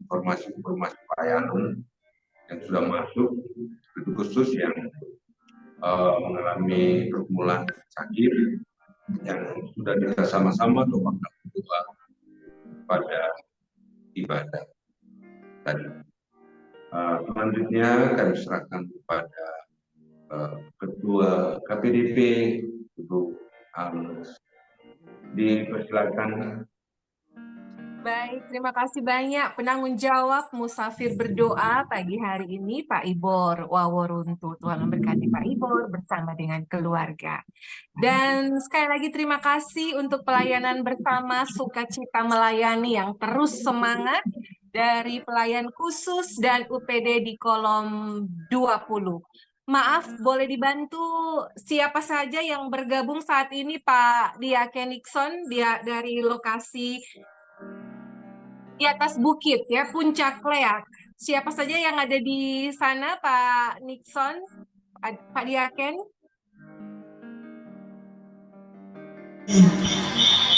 informasi pelayanan yang sudah masuk, itu khusus yang mengalami pergumulan sakit yang sudah kita sama-sama doakan berdoa pada ibadah tadi. Selanjutnya kami serahkan kepada Ketua KPDP Ibu Agus. Dipersilakan. Baik, terima kasih banyak penanggung jawab musafir berdoa pagi hari ini Pak Ibor Waworuntu. Tuhan memberkati Pak Ibor bersama dengan keluarga. Dan sekali lagi terima kasih untuk pelayanan bersama Sukacita Melayani yang terus semangat dari pelayan khusus dan UPD di kolom 20. Maaf, boleh dibantu siapa saja yang bergabung saat ini Pak Diaken Nixon dari lokasi di atas bukit ya, Puncak Leak. Siapa saja yang ada di sana Pak Nixon, Pak Diaken?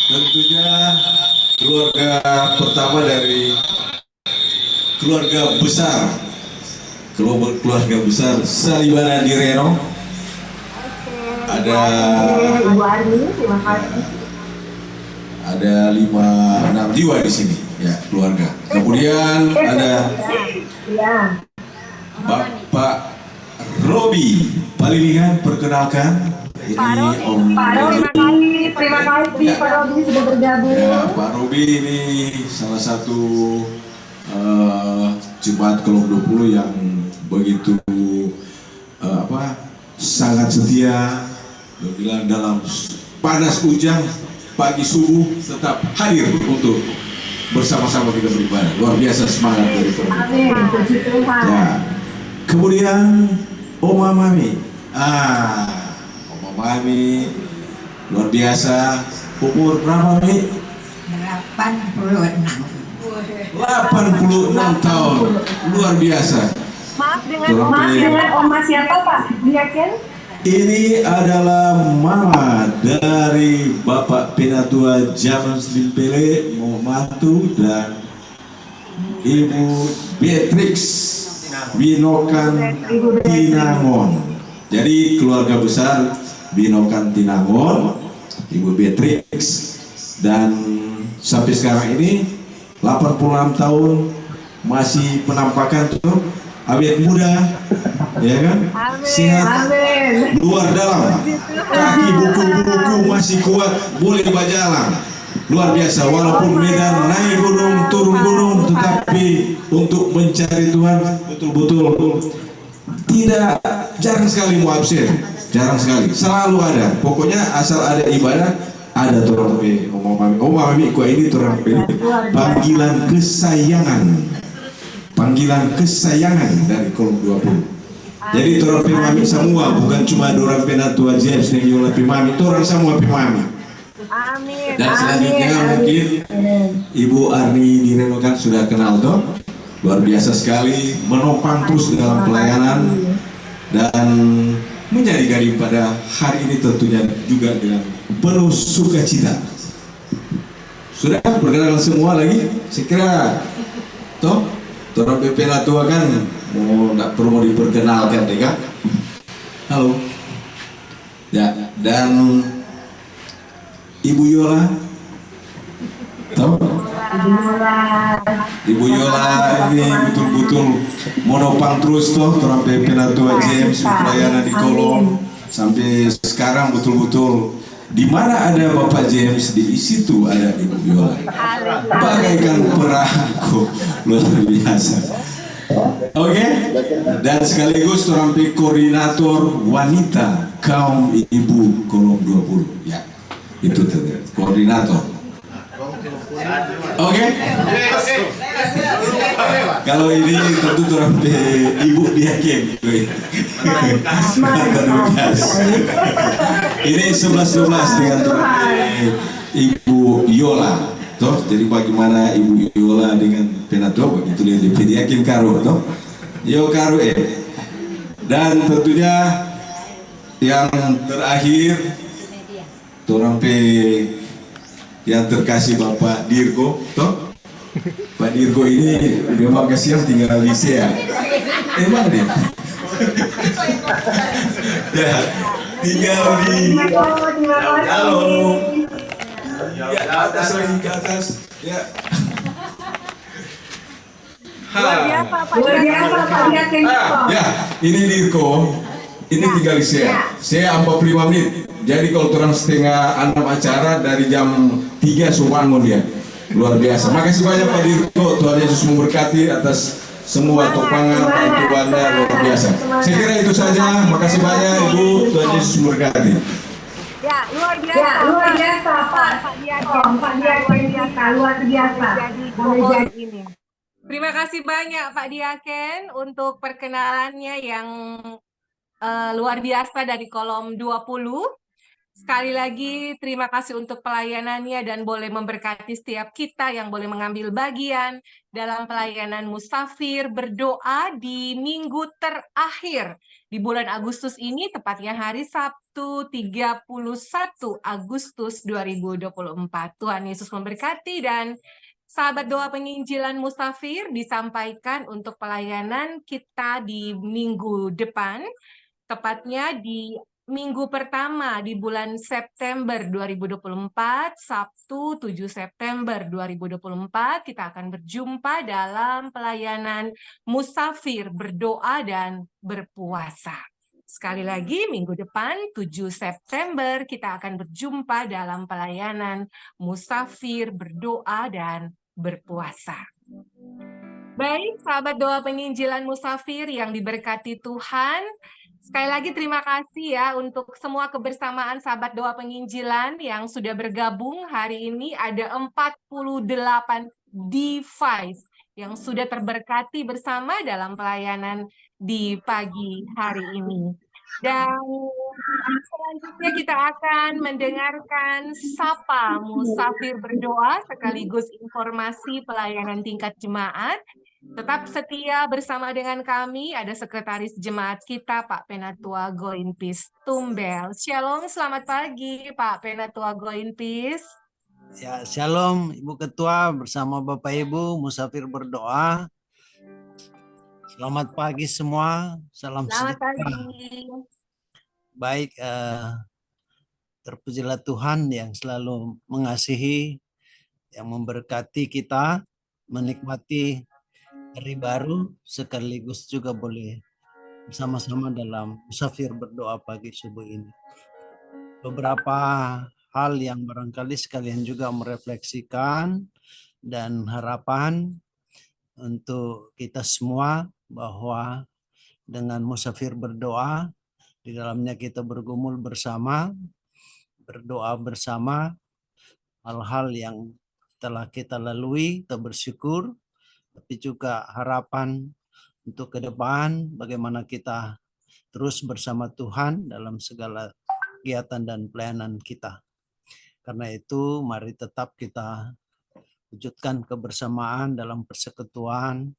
Tentunya keluarga pertama dari keluarga besar Salibana Direno. Ada Ibu Arni, terima kasih. Ada 5-6 jiwa di sini ya, keluarga. Kemudian ada Bapak Robi Palilihan, perkenalkan Ini Pak Robi, Om terima kasih Pak Robi sudah bergabung. Ya, Pak Robi ini salah satu jemaat Kolom 20 yang begitu sangat setia, bilang dalam panas hujan, pagi subuh tetap hadir untuk bersama-sama kita beribadah. Luar biasa semangat dari Pak Robi. Amin, puji Tuhan. Ya. Kemudian Oma Mami, Oma Mami luar biasa. Umur berapa, Mi? 86 tahun, luar biasa. Maaf dengan Oma siapa Pak Diaken? Ini adalah mama dari Bapak Penatua James Limpele Momatu dan Ibu Beatrix Winokan Tinangon. Jadi keluarga besar Winokan Tinangon, Ibu Beatrix, dan sampai sekarang ini 86 tahun masih penampakan tuh awet muda, ya kan? Sehat, luar dalam, kaki buku-buku masih kuat, boleh berjalan. Luar biasa, walaupun medan naik gunung, turun gunung, tetapi untuk mencari Tuhan betul-betul tidak, jarang sekali mau absen, jarang sekali, selalu ada. Pokoknya asal ada ibadah, ada turang pe, Oma Mami, kok ini turang pe, panggilan kesayangan dari Kolom 20. Jadi turang pe Mami semua, bukan cuma dorang Penatua James yang yola pe Mami, turang semua pe Mami. Amin. Dan selanjutnya mungkin Ibu Arni Direnokan sudah kenal toh, luar biasa sekali, menopang terus dalam pelayanan dan menjadi gading pada hari ini tentunya juga dengan penuh sukacita. Sudah perkenalan semua lagi, saya kira toh, orang PP Natua kan tidak perlu diperkenalkan deh kan. Halo. Ya, dan Ibu Yola, toh? Ibu Yola ini betul-betul menopang terus toh orang PP Natua James pelayanan di Kolom sampai sekarang betul-betul. Di mana ada Bapak James, di situ ada Ibu Yola. Bagaikan perangko, luar biasa. Oke, dan sekaligus orang koordinator wanita kaum ibu Kolom 20. Ya, itu koordinator. Oke. Kalau ini tentu orang ibu Diaken. Ini 11-12 dengan Ibu Yola. Toh, jadi bagaimana Ibu Yola dengan Penatua begitu dia Diaken karo toh. Yo karo Dan tentunya yang terakhir orang yang terkasih Bapak Dirgo toh. Pak Dirgo ini memang kasihan tinggal di Sea. Emang deh. Ya, tinggal di halo. Ya, atas lagi ke atas. Ya. Luar biasa Pak Diaken. Ya, ini Dirgo. Ini tinggal di Sea. Sea 45 menit. Jadi kalau turun setengah 6 acara dari jam 3 bangun dia. Luar biasa. Makasih banyak Pak Dirgo. Tuhan Yesus memberkati atas semua topangan bantuannya, luar biasa. Saya kira itu saja. Makasih banyak Ibu. Tuhan Yesus memberkati. Ya, luar biasa Pak Diaken, luar biasa. Jadi ini. Terima kasih banyak Pak Diaken untuk perkenalannya yang luar biasa dari Kolom 20. Sekali lagi terima kasih untuk pelayanannya dan boleh memberkati setiap kita yang boleh mengambil bagian dalam pelayanan musafir berdoa di minggu terakhir di bulan Agustus ini, tepatnya hari Sabtu 31 Agustus 2024. Tuhan Yesus memberkati dan sahabat doa penginjilan musafir disampaikan untuk pelayanan kita di minggu depan, tepatnya di minggu pertama di bulan September 2024, Sabtu 7 September 2024, kita akan berjumpa dalam pelayanan musafir berdoa dan berpuasa. Sekali lagi, minggu depan 7 September kita akan berjumpa dalam pelayanan musafir, berdoa, dan berpuasa. Baik, sahabat doa penginjilan musafir yang diberkati Tuhan. Sekali lagi terima kasih ya untuk semua kebersamaan sahabat doa penginjilan yang sudah bergabung hari ini. Ada 48 device yang sudah terberkati bersama dalam pelayanan di pagi hari ini. Dan selanjutnya kita akan mendengarkan Sapa Musafir Berdoa sekaligus informasi pelayanan tingkat jemaat. Tetap setia bersama dengan kami, ada Sekretaris Jemaat kita, Pak Penatua Goinpis Tumbel. Shalom, selamat pagi Pak Penatua Goinpis. Ya, shalom Ibu Ketua bersama Bapak Ibu Musafir Berdoa. Selamat pagi semua, salam Selamat sejahtera. pagi. Baik, terpujilah Tuhan yang selalu mengasihi, yang memberkati kita, menikmati hari baru, sekaligus juga boleh bersama-sama dalam musafir berdoa pagi subuh ini. Beberapa hal yang barangkali sekalian juga merefleksikan dan harapan untuk kita semua bahwa dengan musafir berdoa, di dalamnya kita bergumul bersama, berdoa bersama, hal-hal yang telah kita lalui, kita bersyukur, tapi juga harapan untuk ke depan, bagaimana kita terus bersama Tuhan dalam segala kegiatan dan pelayanan kita. Karena itu, mari tetap kita wujudkan kebersamaan dalam persekutuan,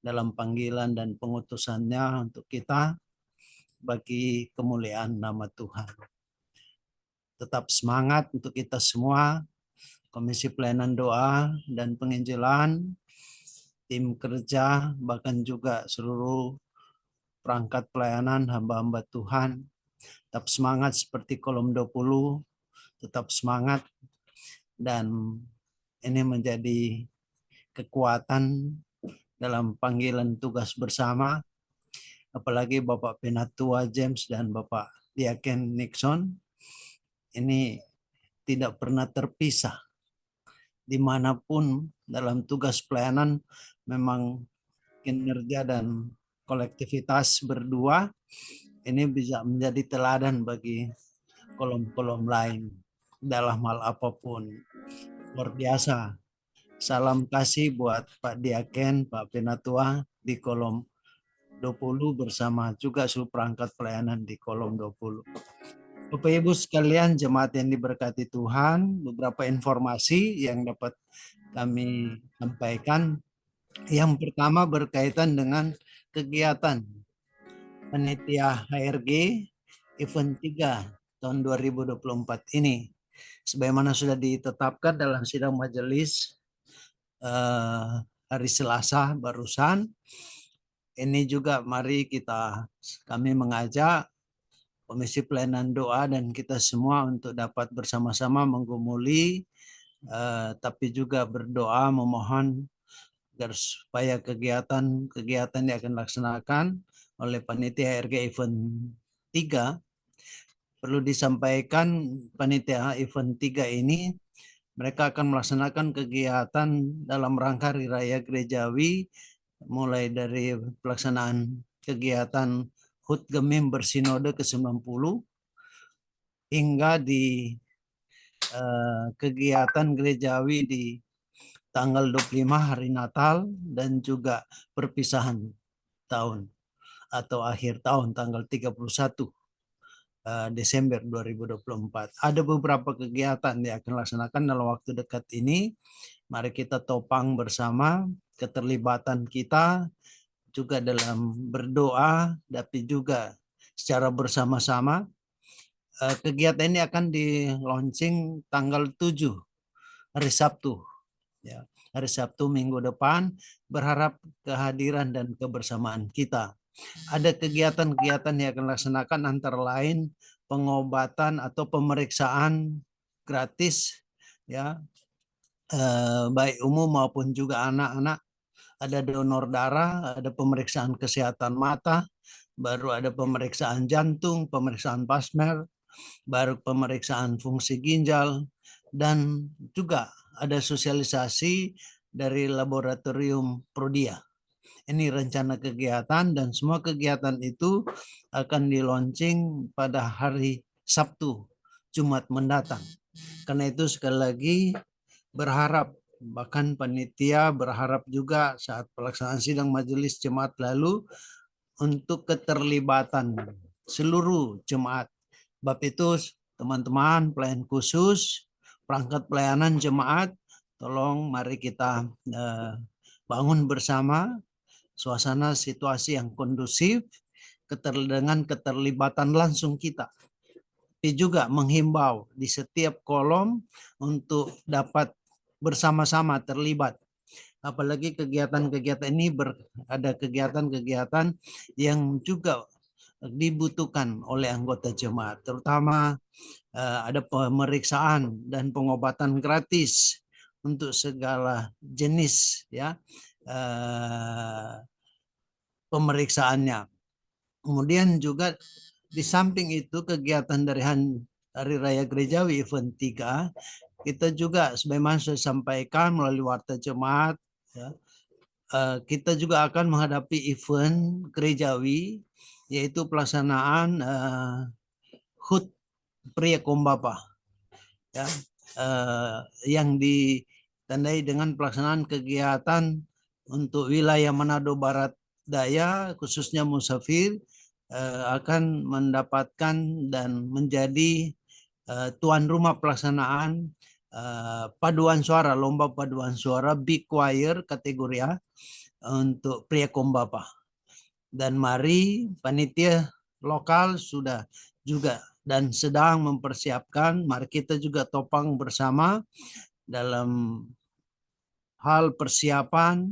dalam panggilan dan pengutusannya untuk kita bagi kemuliaan nama Tuhan. Tetap semangat untuk kita semua, Komisi Pelayanan Doa dan Penginjilan, tim kerja, bahkan juga seluruh perangkat pelayanan hamba-hamba Tuhan. Tetap semangat seperti kolom 20, tetap semangat, dan ini menjadi kekuatan dalam panggilan tugas bersama, apalagi Bapak Penatua James dan Bapak Diaken Nixon, ini tidak pernah terpisah. Dimanapun dalam tugas pelayanan, memang kinerja dan kolektivitas berdua ini bisa menjadi teladan bagi kolom-kolom lain dalam hal apapun. Luar biasa. Salam kasih buat Pak Diaken, Pak Penatua di kolom 20 bersama juga seluruh perangkat pelayanan di kolom 20. Bapak Ibu sekalian, jemaat yang diberkati Tuhan, beberapa informasi yang dapat kami sampaikan. Yang pertama berkaitan dengan kegiatan panitia HRG Event 3 tahun 2024 ini. Sebagaimana sudah ditetapkan dalam sidang majelis hari Selasa barusan, ini juga mari kami mengajak Komisi Pelayanan Doa dan kita semua untuk dapat bersama-sama menggumuli, tapi juga berdoa memohon agar supaya kegiatan yang akan dilaksanakan oleh panitia HRG Event 3, perlu disampaikan panitia Event 3 ini mereka akan melaksanakan kegiatan dalam rangka Hari Raya Gerejawi, mulai dari pelaksanaan kegiatan HUT Gemim Bersinode ke-90 hingga di kegiatan gerejawi di tanggal 25 hari Natal dan juga perpisahan tahun atau akhir tahun tanggal 31 Desember 2024. Ada beberapa kegiatan yang akan dilaksanakan dalam waktu dekat ini. Mari kita topang bersama keterlibatan kita juga dalam berdoa, tapi juga secara bersama-sama. Kegiatan ini akan di-launching tanggal 7, hari Sabtu. Ya, hari Sabtu minggu depan, berharap kehadiran dan kebersamaan kita. Ada kegiatan-kegiatan yang akan dilaksanakan antara lain pengobatan atau pemeriksaan gratis, ya, baik umum maupun juga anak-anak. Ada donor darah, ada pemeriksaan kesehatan mata, baru ada pemeriksaan jantung, pemeriksaan plasma, baru pemeriksaan fungsi ginjal, dan juga ada sosialisasi dari laboratorium Prodia. Ini rencana kegiatan dan semua kegiatan itu akan di-launching pada hari Sabtu, Jumat mendatang. Karena itu sekali lagi berharap, bahkan panitia berharap juga saat pelaksanaan sidang majelis jemaat lalu untuk keterlibatan seluruh jemaat. Bab itu teman-teman pelayan khusus, perangkat pelayanan jemaat, tolong mari kita bangun bersama suasana situasi yang kondusif dengan keterlibatan langsung kita. Tapi juga menghimbau di setiap kolom untuk dapat bersama-sama terlibat. Apalagi kegiatan-kegiatan ini ada kegiatan-kegiatan yang juga dibutuhkan oleh anggota jemaat, terutama ada pemeriksaan dan pengobatan gratis untuk segala jenis ya pemeriksaannya. Kemudian juga di samping itu kegiatan dari Hari Raya Gerejawi Event 3, kita juga sebagaimana saya sampaikan melalui warta jemaat, ya, kita juga akan menghadapi event gerejawi yaitu pelaksanaan HUT Pria Kombapa, ya, yang ditandai dengan pelaksanaan kegiatan untuk wilayah Manado Barat Daya, khususnya musafir, akan mendapatkan dan menjadi tuan rumah pelaksanaan paduan suara, lomba paduan suara Big Choir kategori A untuk Pria Kombapa. Dan mari panitia lokal sudah juga dan sedang mempersiapkan, mari kita juga topang bersama dalam hal persiapan,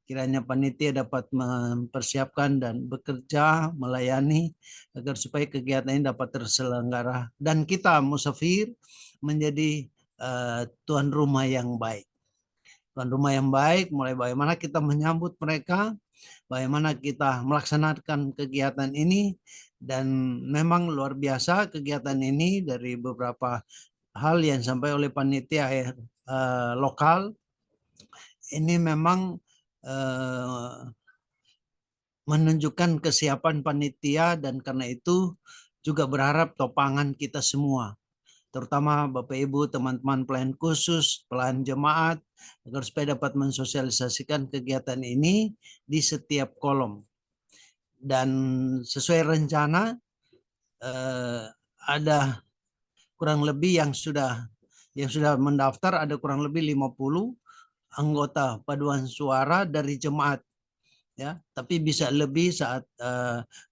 kiranya panitia dapat mempersiapkan dan bekerja melayani agar supaya kegiatan ini dapat terselenggara dan kita musafir menjadi tuan rumah yang baik. Tuan rumah yang baik mulai bagaimana kita menyambut mereka, bagaimana kita melaksanakan kegiatan ini, dan memang luar biasa kegiatan ini dari beberapa hal yang sampai oleh panitia lokal. Ini memang menunjukkan kesiapan panitia dan karena itu juga berharap topangan kita semua, terutama Bapak Ibu, teman-teman pelayan khusus, pelayan jemaat, agar supaya dapat mensosialisasikan kegiatan ini di setiap kolom. Dan sesuai rencana ada kurang lebih yang sudah mendaftar, ada kurang lebih 50 anggota paduan suara dari jemaat, ya, tapi bisa lebih saat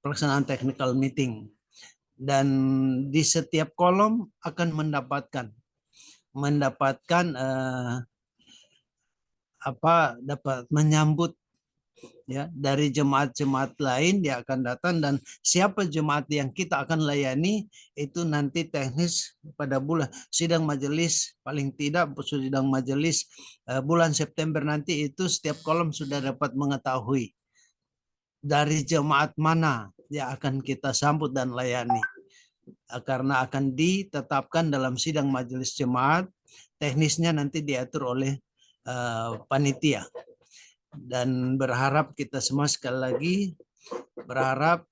pelaksanaan technical meeting. Dan di setiap kolom akan mendapatkan dapat menyambut, ya, dari jemaat-jemaat lain dia akan datang, dan siapa jemaat yang kita akan layani itu nanti teknis pada bulan sidang majelis, paling tidak sidang majelis bulan September nanti itu setiap kolom sudah dapat mengetahui dari jemaat mana yang akan kita sambut dan layani, karena akan ditetapkan dalam sidang majelis jemaat, teknisnya nanti diatur oleh panitia. Dan berharap kita semua sekali lagi berharap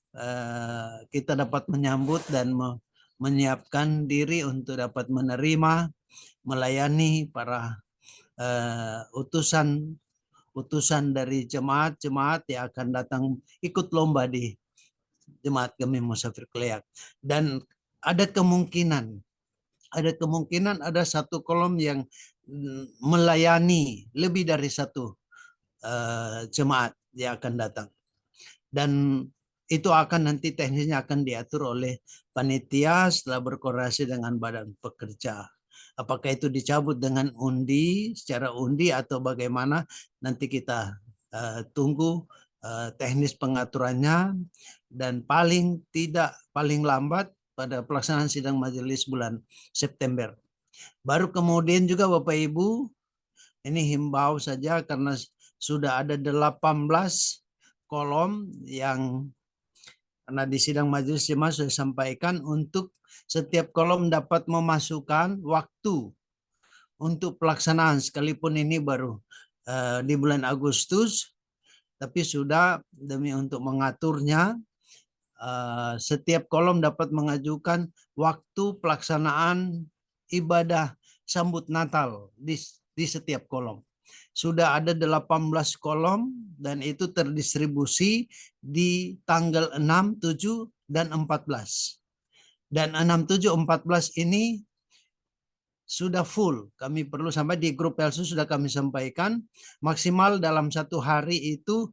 kita dapat menyambut dan menyiapkan diri untuk dapat menerima, melayani para utusan dari jemaat-jemaat yang akan datang ikut lomba di Jemaat Gemim Musafir Kleak. Dan ada kemungkinan ada satu kolom yang melayani lebih dari satu jemaat yang akan datang, dan itu akan nanti teknisnya akan diatur oleh panitia setelah berkoordinasi dengan badan pekerja. Apakah itu dicabut dengan secara undi atau bagaimana, nanti kita tunggu teknis pengaturannya, dan paling lambat pada pelaksanaan sidang majelis bulan September. Baru kemudian juga Bapak Ibu, ini himbau saja karena sudah ada 18 kolom yang Karena di sidang majelis jemaat sudah sampaikan untuk setiap kolom dapat memasukkan waktu untuk pelaksanaan, sekalipun ini baru di bulan Agustus, tapi sudah demi untuk mengaturnya, setiap kolom dapat mengajukan waktu pelaksanaan ibadah sambut Natal di setiap kolom. Sudah ada 18 kolom dan itu terdistribusi di tanggal 6, 7, dan 14. Dan 6, 7, 14 ini sudah full. Kami perlu sampai di grup Pelsu sudah kami sampaikan maksimal dalam satu hari itu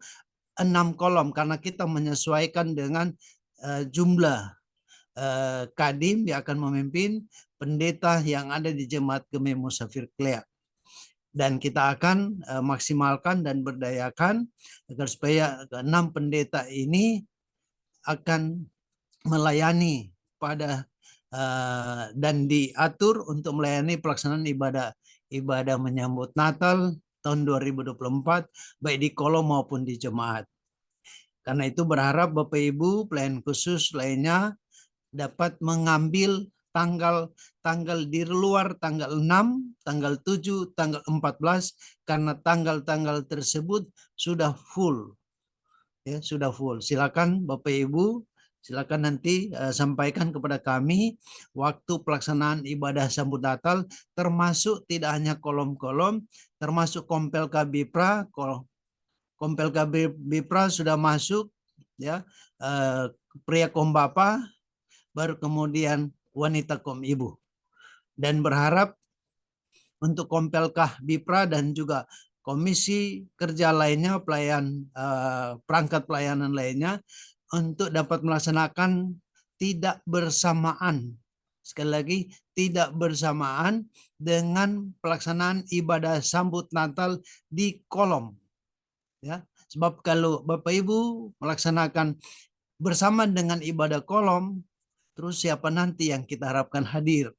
6 kolom karena kita menyesuaikan dengan jumlah kadim yang akan memimpin pendeta yang ada di Jemaat Gemeh Musafir Klea. Dan kita akan maksimalkan dan berdayakan agar supaya 6 pendeta ini akan melayani pada dan diatur untuk melayani pelaksanaan ibadah menyambut Natal tahun 2024 baik di kolom maupun di jemaat. Karena itu berharap Bapak Ibu pelayan khusus lainnya dapat mengambil tanggal di luar tanggal 6, tanggal 7, tanggal 14 karena tanggal-tanggal tersebut sudah full. Ya, sudah full. Silakan Bapak Ibu, silakan nanti sampaikan kepada kami waktu pelaksanaan ibadah sambut Natal termasuk tidak hanya kolom-kolom, termasuk Kompel Kabipra. Kompel Kabipra sudah masuk ya, pria Kombapa, baru kemudian wanita kom ibu. Dan berharap untuk Kompelkah Bipra dan juga komisi kerja lainnya, perangkat pelayanan lainnya untuk dapat melaksanakan tidak bersamaan. Sekali lagi, tidak bersamaan dengan pelaksanaan ibadah sambut Natal di kolom. Ya, sebab kalau Bapak Ibu melaksanakan bersama dengan ibadah kolom, terus siapa nanti yang kita harapkan hadir?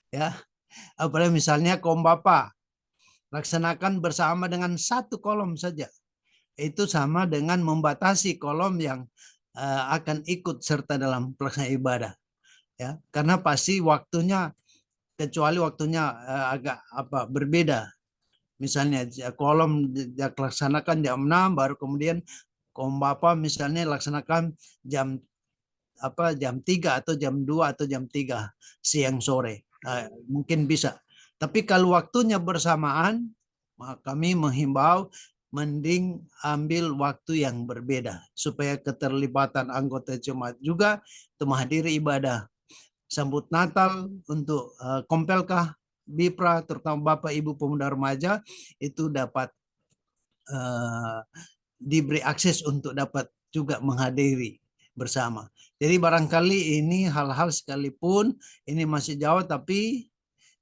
Ya, apalagi misalnya Kombapa laksanakan bersama dengan satu kolom saja, itu sama dengan membatasi kolom yang akan ikut serta dalam pelaksanaan ibadah. Ya, karena pasti waktunya, kecuali waktunya agak berbeda. Misalnya kolom dilaksanakan jam 6, baru kemudian Kombapa misalnya laksanakan jam 3 atau jam 2 atau jam 3 siang sore. Mungkin bisa. Tapi kalau waktunya bersamaan, maka kami menghimbau mending ambil waktu yang berbeda supaya keterlibatan anggota jemaat juga untuk menghadiri ibadah sambut Natal untuk Kompelkah Bipra, terutama Bapak Ibu Pemuda Remaja itu dapat diberi akses untuk dapat juga menghadiri bersama. Jadi barangkali ini hal-hal sekalipun ini masih jauh, tapi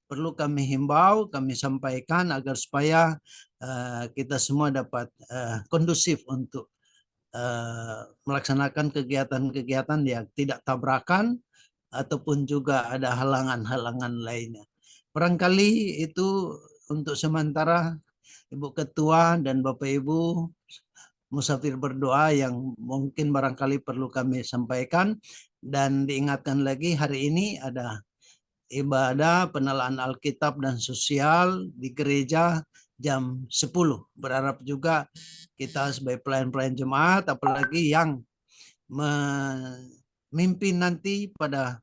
perlu kami himbau, kami sampaikan agar supaya kita semua dapat kondusif untuk melaksanakan kegiatan-kegiatan yang tidak tabrakan ataupun juga ada halangan-halangan lainnya. Barangkali itu untuk sementara Ibu Ketua dan Bapak Ibu Musafir Berdoa yang mungkin barangkali perlu kami sampaikan. Dan diingatkan lagi, hari ini ada ibadah penelaan Alkitab dan sosial di gereja jam 10. Berharap juga kita sebagai pelayan-pelayan jemaat, apalagi yang memimpin nanti pada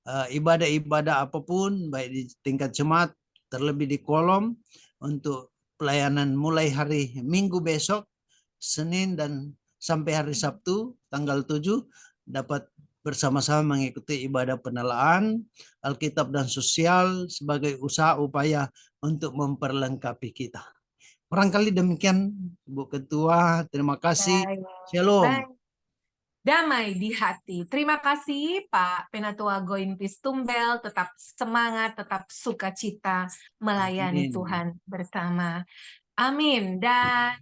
ibadah-ibadah apapun, baik di tingkat jemaat, terlebih di kolom, untuk pelayanan mulai hari Minggu besok, Senin dan sampai hari Sabtu tanggal 7 dapat bersama-sama mengikuti ibadah penelaan Alkitab dan sosial sebagai usaha upaya untuk memperlengkapi kita. Barangkali demikian Bu Ketua, terima kasih. Shalom. Baik. Damai di hati. Terima kasih Pak Penatua Goinpis Tumbel, tetap semangat, tetap sukacita melayani Amin. Tuhan bersama. Amin. Dan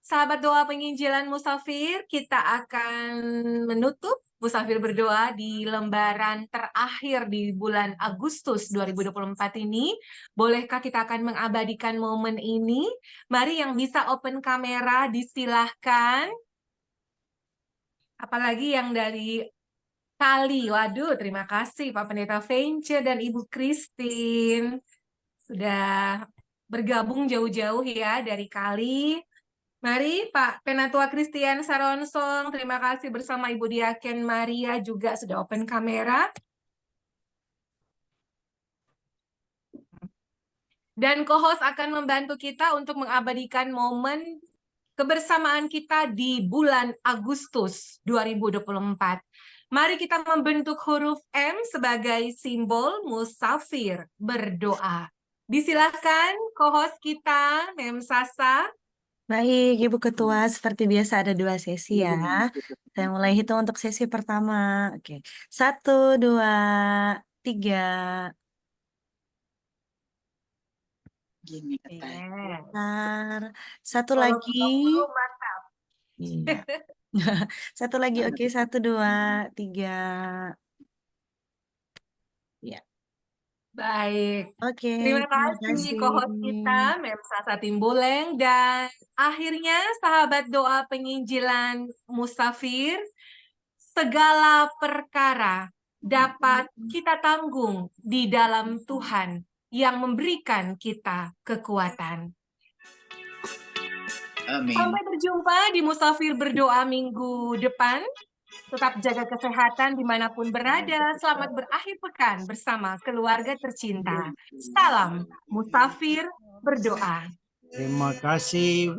sahabat doa penginjilan Musafir, kita akan menutup Musafir berdoa di lembaran terakhir di bulan Agustus 2024 ini. Bolehkah kita akan mengabadikan momen ini? Mari yang bisa open kamera disilahkan. Apalagi yang dari Kali. Waduh, terima kasih Pak Pendeta Vence dan Ibu Christine sudah bergabung jauh-jauh ya dari Kali. Mari Pak Penatua Christian Saronsong, terima kasih bersama Ibu Diaken Maria juga sudah open kamera. Dan co-host akan membantu kita untuk mengabadikan momen kebersamaan kita di bulan Agustus 2024. Mari kita membentuk huruf M sebagai simbol musafir berdoa. Disilahkan co-host kita, Mem Sasa. Baik, Ibu Ketua, seperti biasa ada 2 sesi ya. Saya mulai hitung untuk sesi pertama. Oke, 1, 2, 3. Gini katanya. Bentar. Satu Kalau lagi. 20 mantap. Iya. Satu lagi, oke. 1, 2, 3. Ya, Baik. oke. Terima Terima kasih kasih. co-host kita, Mem Sasa Timbuleng. Dan akhirnya sahabat doa penginjilan musafir, segala perkara dapat kita tanggung di dalam Tuhan yang memberikan kita kekuatan. Amin. Sampai berjumpa di Musafir Berdoa minggu depan. Tetap jaga kesehatan dimanapun berada. Selamat berakhir pekan bersama keluarga tercinta. Salam Musafir Berdoa. Terima kasih.